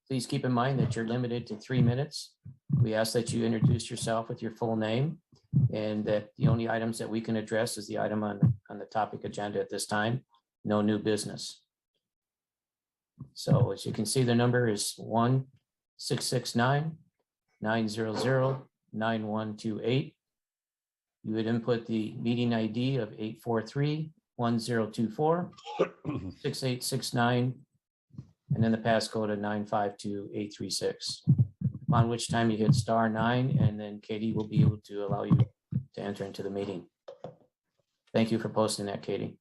please keep in mind that you're limited to 3 minutes. We ask that you introduce yourself with your full name, and that the only items that we can address is the item on the topic agenda at this time, no new business. So as you can see, the number is 1-669-900-9128. You would input the meeting ID of 843-1024-6869, and then the passcode of 952-836. On which time you hit *9, and then Katie will be able to allow you to enter into the meeting. Thank you for posting that, Katie.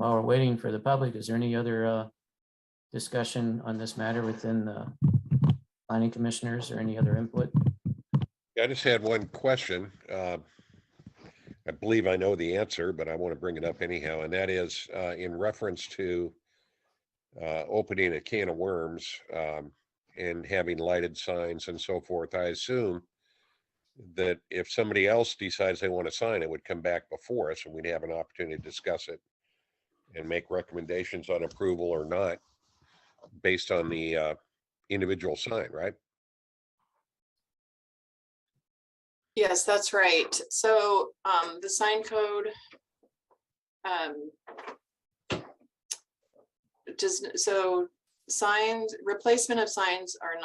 While we're waiting for the public, is there any other discussion on this matter within the planning commissioners or any other input? I just had one question. I believe I know the answer, but I want to bring it up anyhow, and that is in reference to opening a can of worms and having lighted signs and so forth. I assume that if somebody else decides they want to sign, it would come back before us and we'd have an opportunity to discuss it and make recommendations on approval or not based on the individual sign, right? Yes, that's right. So the sign code so signs, replacement of signs are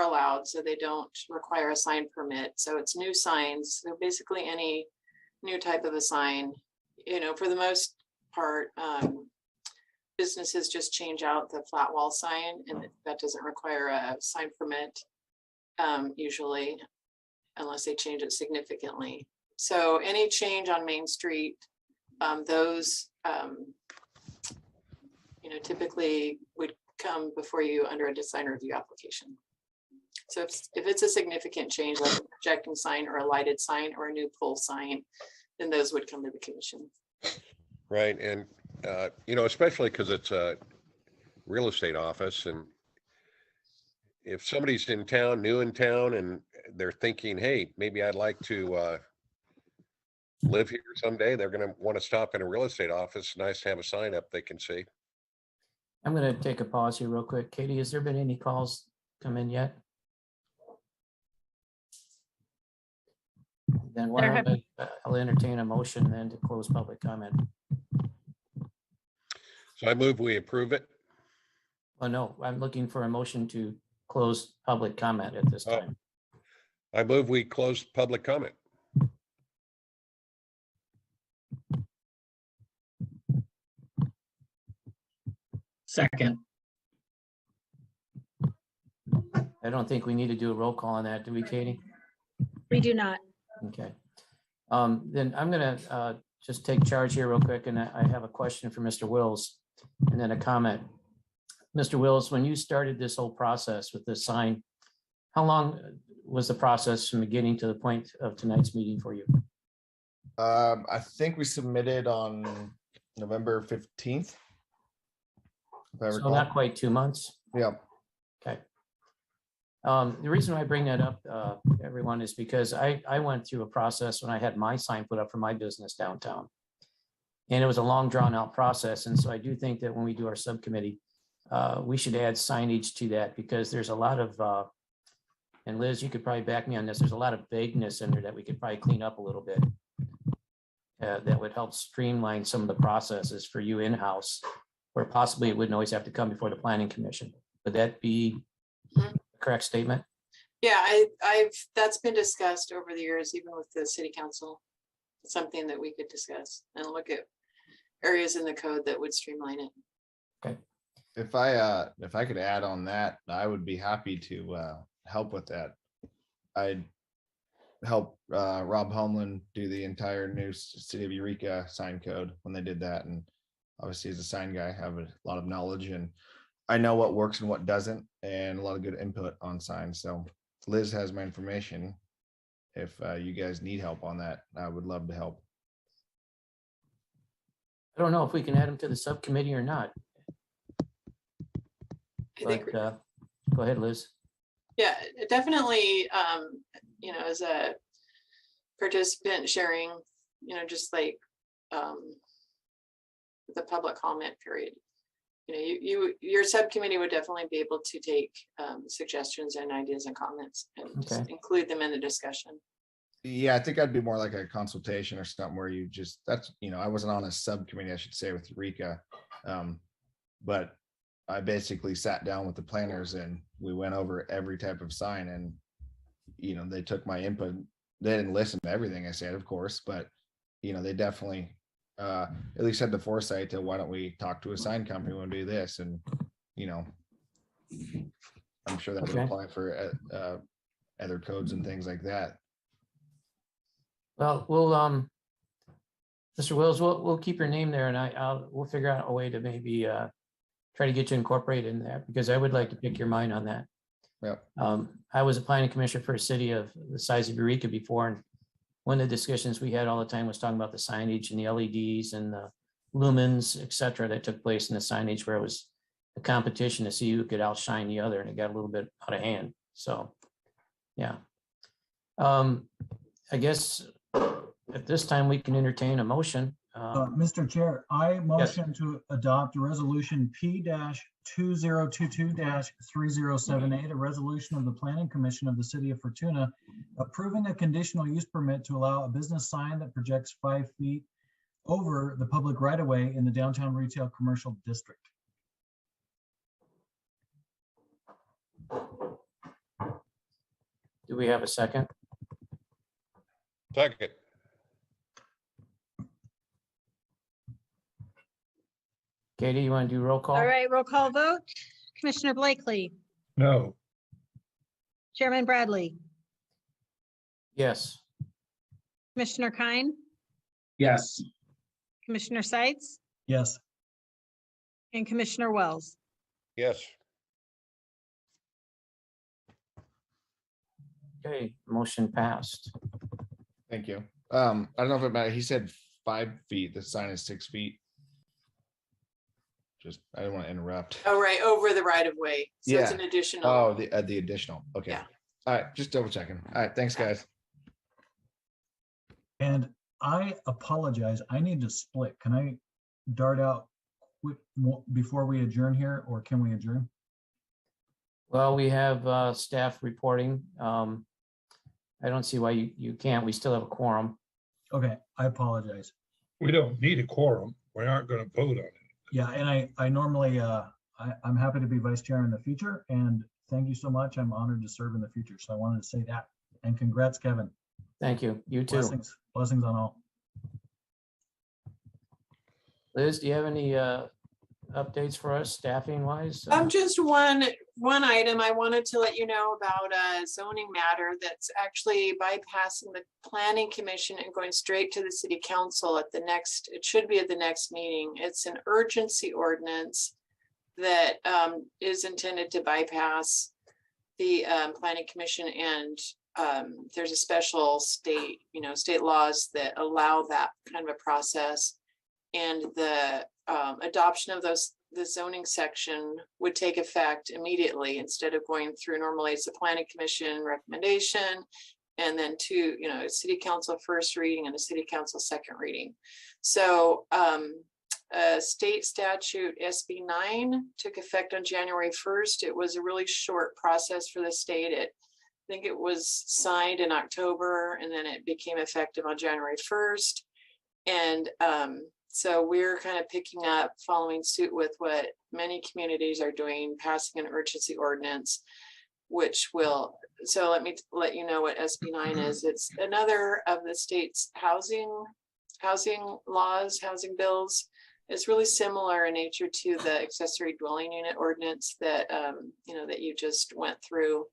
allowed, so they don't require a sign permit. So it's new signs. So basically any new type of a sign, for the most part, businesses just change out the flat wall sign, and that doesn't require a sign permit usually, unless they change it significantly. So any change on Main Street, those typically would come before you under a design review application. So if it's a significant change, like a projecting sign or a lighted sign or a new pole sign, then those would come to the commission. Right. And, especially because it's a real estate office, and if somebody's in town, new in town, and they're thinking, hey, maybe I'd like to live here someday, they're going to want to stop in a real estate office. Nice to have a sign up they can see. I'm going to take a pause here real quick. Katie, has there been any calls come in yet? Then why don't I'll entertain a motion then to close public comment. So I move we approve it. Oh, no, I'm looking for a motion to close public comment at this time. I move we close public comment. Second. I don't think we need to do a roll call on that, do we, Katie? We do not. Okay. Then I'm gonna just take charge here real quick, and I have a question for Mr. Wills and then a comment. Mr. Wills, when you started this whole process with this sign, how long was the process from beginning to the point of tonight's meeting for you? I think we submitted on November 15th. If I So recall. not quite 2 months. Yeah. Okay. The reason why I bring that up, everyone, is because I went through a process when I had my sign put up for my business downtown. And it was a long drawn out process. And so I do think that when we do our subcommittee, we should add signage to that, because there's a lot of, and Liz, you could probably back me on this, there's a lot of vagueness in there that we could probably clean up a little bit. That would help streamline some of the processes for you in-house, where possibly it wouldn't always have to come before the planning commission. Would that be a correct statement? Yeah, that's been discussed over the years, even with the city council. It's something that we could discuss and look at areas in the code that would streamline it. Okay. If I could add on that, I would be happy to help with that. I'd help Rob Homeland do the entire new City of Eureka sign code when they did that. And obviously as a sign guy, I have a lot of knowledge and I know what works and what doesn't, and a lot of good input on signs. So Liz has my information. If you guys need help on that, I would love to help. I don't know if we can add them to the subcommittee or not. I think, But go ahead, Liz. yeah, definitely, as a participant sharing, just like the public comment period. Your subcommittee would definitely be able to take suggestions and ideas and comments and just include them in the discussion. Yeah, I think I'd be more like a consultation or something where you just, I wasn't on a subcommittee, I should say, with Eureka. But I basically sat down with the planners and we went over every type of sign, and, they took my input. They didn't listen to everything I said, of course, but, they definitely at least had the foresight to, why don't we talk to a sign company when we do this? And, I'm sure that would apply for other codes and things like that. Well, Mr. Wills, we'll keep your name there and we'll figure out a way to maybe try to get you incorporated in that, because I would like to pick your mind on that. Yep. I was a planning commissioner for a city of the size of Eureka before, and one of the discussions we had all the time was talking about the signage and the LEDs and the lumens, et cetera, that took place in the signage, where it was a competition to see who could outshine the other, and it got a little bit out of hand. So, yeah. I guess at this time we can entertain a motion. Mr. Chair, I motion to adopt resolution P-2022-3078, a resolution of the Planning Commission of the City of Fortuna approving a conditional use permit to allow a business sign that projects 5 feet over the public right-of-way in the downtown retail commercial district. Do we have a second? Second. Katie, you want to do roll call? All right, roll call vote. Commissioner Blakely, No, Chairman Bradley, Yes. Commissioner Kine, Yes. Commissioner Sights, Yes. and Commissioner Wells. Yes. Okay, motion passed. Thank you. I don't know if it matters. He said 5 feet. The sign is 6 feet. Just, I didn't want to interrupt. Oh, right, over the right of way. So it's an additional. Oh, the additional. Okay. Yeah. All right, just double checking. All right, thanks, guys. And I apologize. I need to split. Can I dart out before we adjourn here, or can we adjourn? Well, we have staff reporting. I don't see why you can't. We still have a quorum. Okay, I apologize. we don't need a quorum. We aren't going to vote on it. Yeah, and I normally, I'm happy to be vice chair in the future, and thank you so much. I'm honored to serve in the future. So I wanted to say that. And congrats, Kevin. Thank you. You too. Blessings on all. Liz, do you have any updates for us staffing wise? Just one item. I wanted to let you know about a zoning matter that's actually bypassing the planning commission and going straight to the city council at the next, it should be at the next meeting. It's an urgency ordinance that is intended to bypass the planning commission, and there's a special state laws that allow that kind of a process. And the adoption of the zoning section would take effect immediately instead of going through. Normally it's a planning commission recommendation and then a city council first reading and a city council second reading. So state statute SB 9 took effect on January 1st. It was a really short process for the state. I think it was signed in October and then it became effective on January 1st. And so we're kind of picking up, following suit with what many communities are doing, passing an urgency ordinance, which will, so let me let you know what SB 9 is. It's another of the state's housing laws, housing bills. It's really similar in nature to the accessory dwelling unit ordinance that, that you just went through.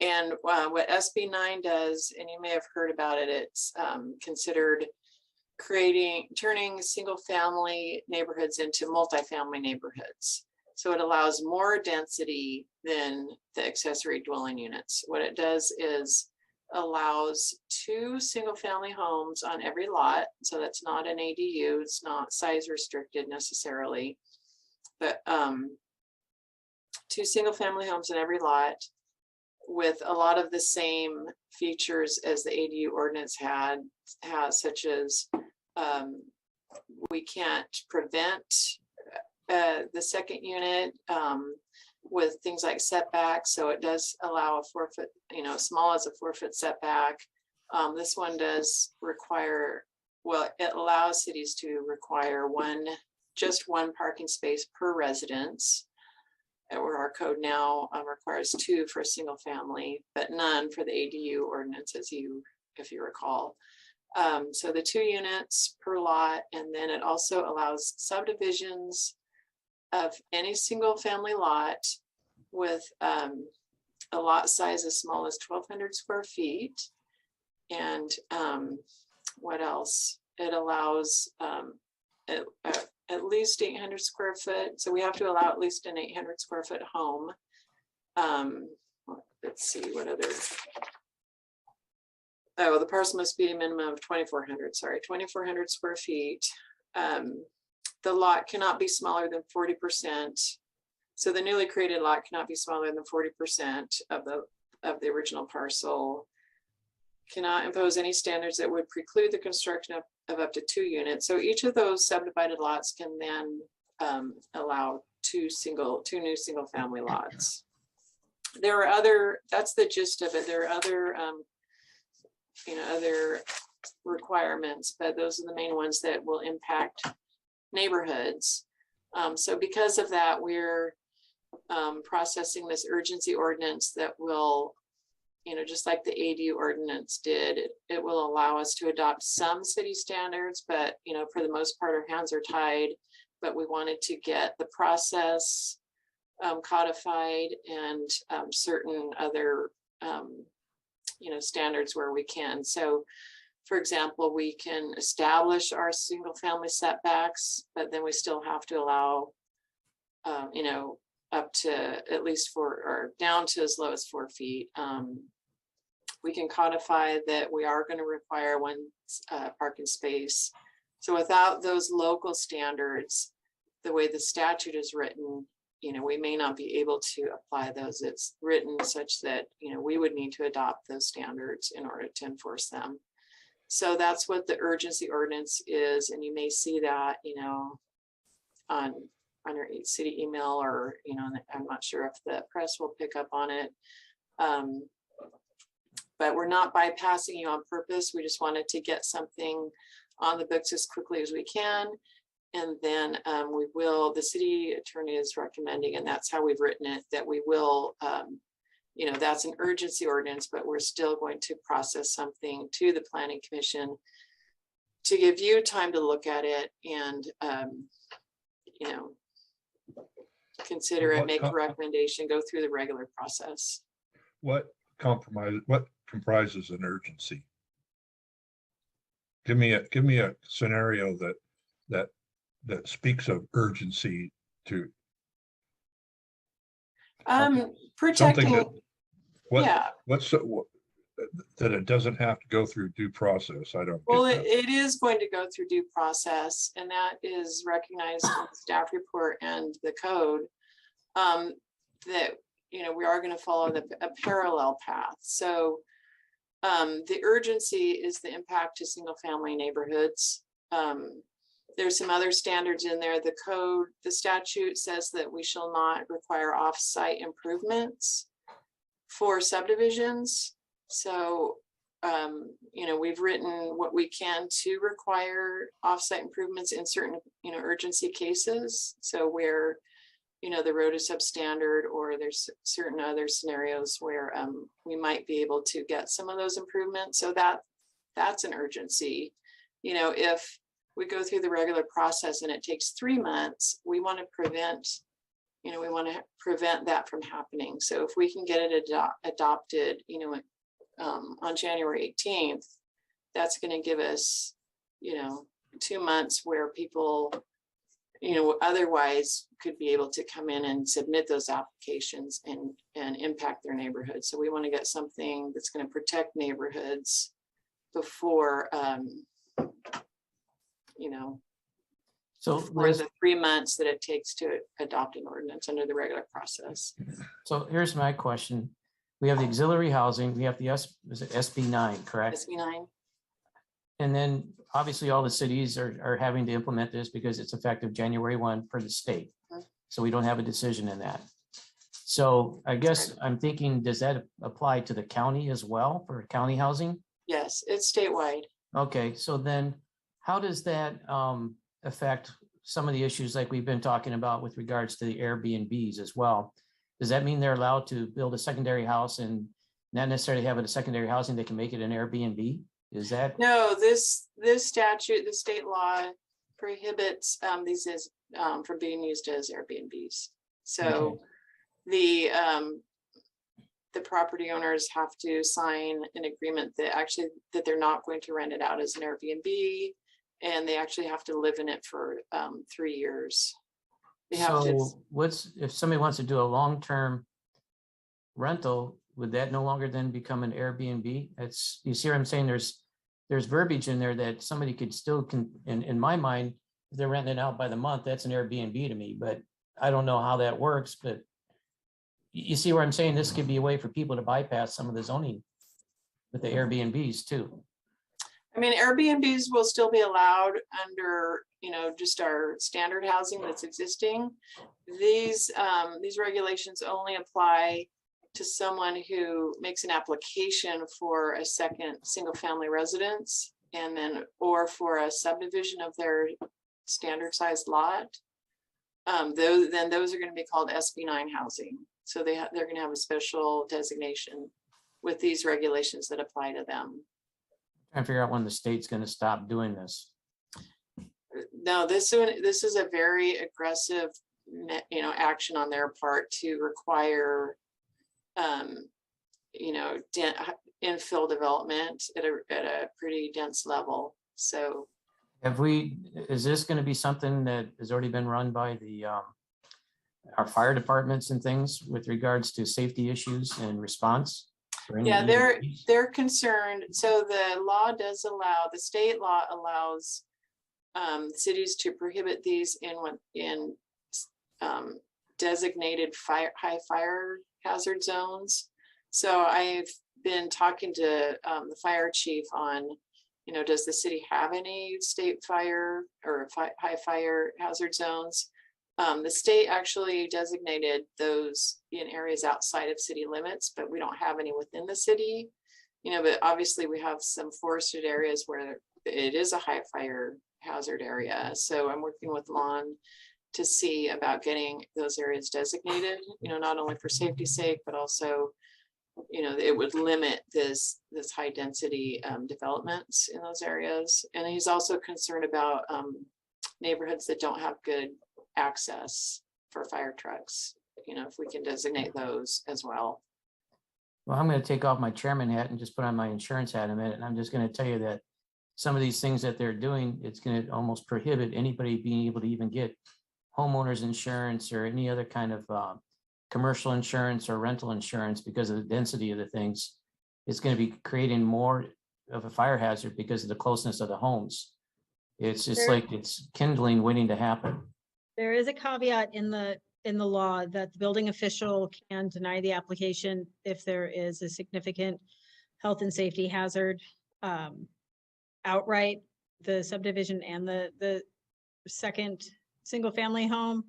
And what SB 9 does, and you may have heard about it, it's considered turning single family neighborhoods into multifamily neighborhoods. So it allows more density than the accessory dwelling units. What it does is allows 2 single family homes on every lot. So that's not an ADU, it's not size restricted necessarily, but 2 single family homes in every lot with a lot of the same features as the ADU ordinance has, such as we can't prevent the second unit with things like setbacks. So it does allow a 4 foot, small as a 4 foot setback. This one does require, it allows cities to require just one parking space per residence, where our code now requires 2 for a single family, but none for the ADU ordinance, if you recall. So the 2 units per lot, and then it also allows subdivisions of any single family lot with a lot size as small as 1,200 square feet. And what else? it allows at least 800 square foot. So we have to allow at least an 800 square foot home. Let's see what other. Oh, the parcel must be a minimum of 2,400, sorry, 2,400 square feet. The lot cannot be smaller than 40%. So the newly created lot cannot be smaller than 40% of the original parcel. Cannot impose any standards that would preclude the construction of up to 2 units. So each of those subdivided lots can then allow two new single family lots. There are other, that's the gist of it. There are other, other requirements, but those are the main ones that will impact neighborhoods. So because of that, we're processing this urgency ordinance that will, just like the ADU ordinance did, it will allow us to adopt some city standards, but, for the most part, our hands are tied. But we wanted to get the process codified and certain other, standards where we can. So, for example, we can establish our single family setbacks, but then we still have to allow, up to at least 4 or down to as low as 4 feet. We can codify that we are going to require 1 parking space. So without those local standards, the way the statute is written, we may not be able to apply those. It's written such that, we would need to adopt those standards in order to enforce them. So that's what the urgency ordinance is. And you may see that, on your city email, or, I'm not sure if the press will pick up on it. But we're not bypassing you on purpose. We just wanted to get something on the books as quickly as we can. And then the city attorney is recommending, and that's how we've written it, that we will, that's an urgency ordinance, but we're still going to process something to the planning commission to give you time to look at it and, consider it, make a recommendation, go through the regular process. What comprises an urgency? Give me a scenario that speaks of urgency to protecting. That it doesn't have to go through due process. I don't. Well, it is going to go through due process, and that is recognized in the staff report and the code. That we are going to follow a parallel path. So the urgency is the impact to single family neighborhoods. There's some other standards in there. The code, the statute says that we shall not require off-site improvements for subdivisions. So, we've written what we can to require off-site improvements in certain, urgency cases. So where, the road is substandard, or there's certain other scenarios where we might be able to get some of those improvements. So that's an urgency. If we go through the regular process and it takes 3 months, we want to prevent that from happening. So if we can get it adopted, on January 18th, that's going to give us, 2 months where people, otherwise could be able to come in and submit those applications and impact their neighborhood. So we want to get something that's going to protect neighborhoods before, So for the 3 months that it takes to adopt an ordinance under the regular process. So here's my question. We have the auxiliary housing, we have the SB9, correct? SB9. And then obviously all the cities are having to implement this because it's effective January 1 for the state. So we don't have a decision in that. So I guess I'm thinking, does that apply to the county as well for county housing? Yes, it's statewide. Okay, so then how does that affect some of the issues like we've been talking about with regards to the Airbnbs as well? Does that mean they're allowed to build a secondary house and not necessarily have it a secondary housing, they can make it an Airbnb? Is that? No, this statute, the state law prohibits these from being used as Airbnbs. So the property owners have to sign an agreement that they're not going to rent it out as an Airbnb, and they actually have to live in it for 3 years. They have to, So what's, if somebody wants to do a long-term rental, would that no longer then become an Airbnb? It's, you see what I'm saying? There's verbiage in there that somebody could still in my mind, if they're renting it out by the month, that's an Airbnb to me, but I don't know how that works, but you see where I'm saying? This could be a way for people to bypass some of the zoning with the Airbnbs too. I mean, Airbnbs will still be allowed under, just our standard housing that's existing. These regulations only apply to someone who makes an application for a second single-family residence, and then, or for a subdivision of their standard sized lot. Those are going to be called SB9 housing. So they're going to have a special designation with these regulations that apply to them. Trying to figure out when the state's going to stop doing this. No, this is a very aggressive, action on their part to require, infill development at a pretty dense level. So Is this going to be something that has already been run by our fire departments and things with regards to safety issues and response? yeah, they're concerned. So the law does allow, the state law allows cities to prohibit these in designated high fire hazard zones. So I've been talking to the fire chief on, does the city have any state fire or high fire hazard zones? The state actually designated those in areas outside of city limits, but we don't have any within the city. But obviously we have some forested areas where it is a high fire hazard area. So I'm working with Lon to see about getting those areas designated, not only for safety's sake, but also, it would limit this high density developments in those areas. And he's also concerned about neighborhoods that don't have good access for fire trucks, if we can designate those as well. Well, I'm going to take off my chairman hat and just put on my insurance hat a minute. And I'm just going to tell you that some of these things that they're doing, it's going to almost prohibit anybody being able to even get homeowners insurance or any other kind of commercial insurance or rental insurance because of the density of the things. It's going to be creating more of a fire hazard because of the closeness of the homes. It's just like it's kindling waiting to happen. There is a caveat in the law that the building official can deny the application if there is a significant health and safety hazard outright, the subdivision and the second single family home.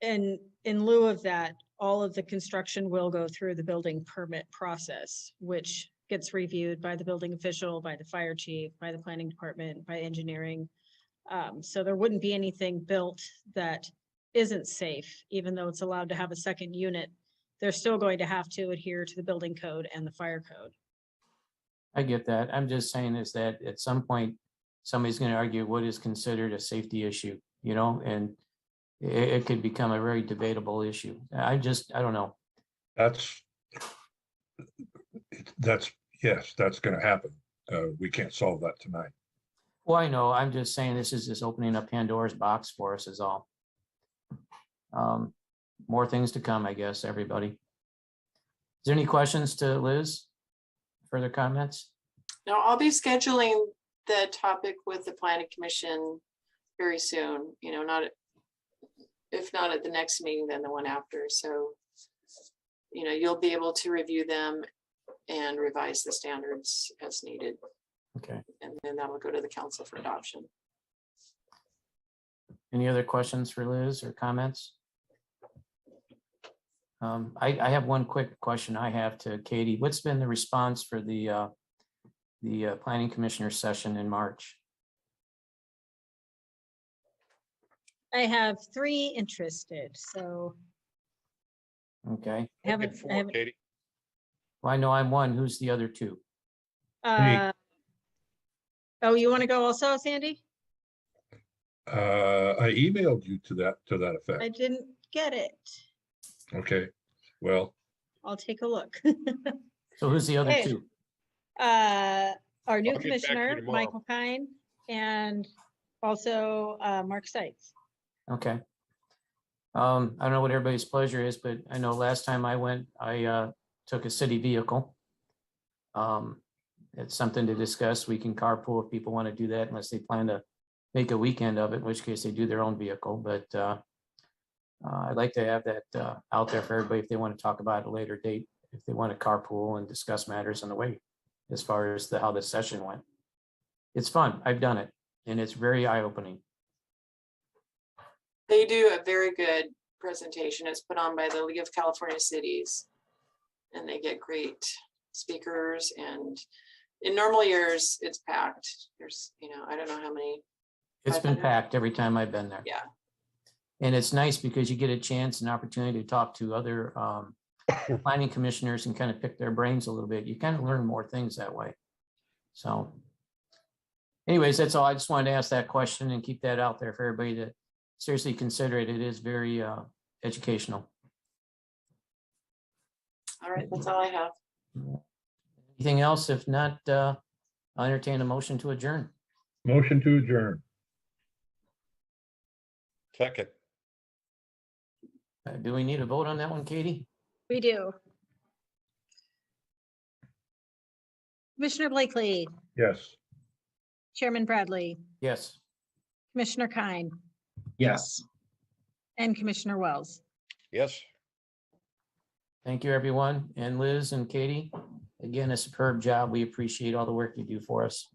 And in lieu of that, all of the construction will go through the building permit process, which gets reviewed by the building official, by the fire chief, by the planning department, by engineering. So there wouldn't be anything built that isn't safe, even though it's allowed to have a second unit. They're still going to have to adhere to the building code and the fire code. I get that. I'm just saying is that at some point, somebody's going to argue what is considered a safety issue, and it could become a very debatable issue. I don't know. Yes, that's going to happen. We can't solve that tonight. Well, I know. I'm just saying this is just opening up Pandora's box for us is all. More things to come, I guess, everybody. Is there any questions to Liz? Further comments? No, I'll be scheduling the topic with the planning commission very soon, if not at the next meeting, then the one after. So, you'll be able to review them and revise the standards as needed. Okay. And then that will go to the council for adoption. Any other questions for Liz or comments? I have one quick question I have to Katie. What's been the response for the planning commissioner session in March? I have 3 interested, so. Okay. I haven't, Katie? Well, I know I'm one. Who's the other 2? Oh, you want to go also, Sandy? I emailed you to that effect. I didn't get it. Okay, well. I'll take a look. So who's the other Okay. 2? Our new I'll get back to you commissioner, tomorrow. Michael Kine, and also Mark Seitz. Okay. I don't know what everybody's pleasure is, but I know last time I went, I took a city vehicle. It's something to discuss. We can carpool if people want to do that, unless they plan to make a weekend of it, in which case they do their own vehicle. But I'd like to have that out there for everybody if they want to talk about it at a later date, if they want to carpool and discuss matters on the way, as far as how the session went. It's fun. I've done it, and it's very eye-opening. They do a very good presentation. It's put on by the League of California Cities. And they get great speakers, and in normal years, it's packed. There's, I don't know how many. It's been 500? packed every time I've been there. Yeah. And it's nice because you get a chance and opportunity to talk to other planning commissioners and kind of pick their brains a little bit. You kind of learn more things that way. So anyways, that's all. I just wanted to ask that question and keep that out there for everybody to seriously consider it. It is very educational. All right, that's all I have. Anything else? If not, I'll entertain a motion to adjourn. Motion to adjourn. Second. Do we need a vote on that one, Katie? We do. Commissioner Blakely, Yes. Chairman Bradley, Yes. Commissioner Kine, Yes. and Commissioner Wells. Yes. Thank you, everyone. And Liz and Katie, again, a superb job. We appreciate all the work you do for us.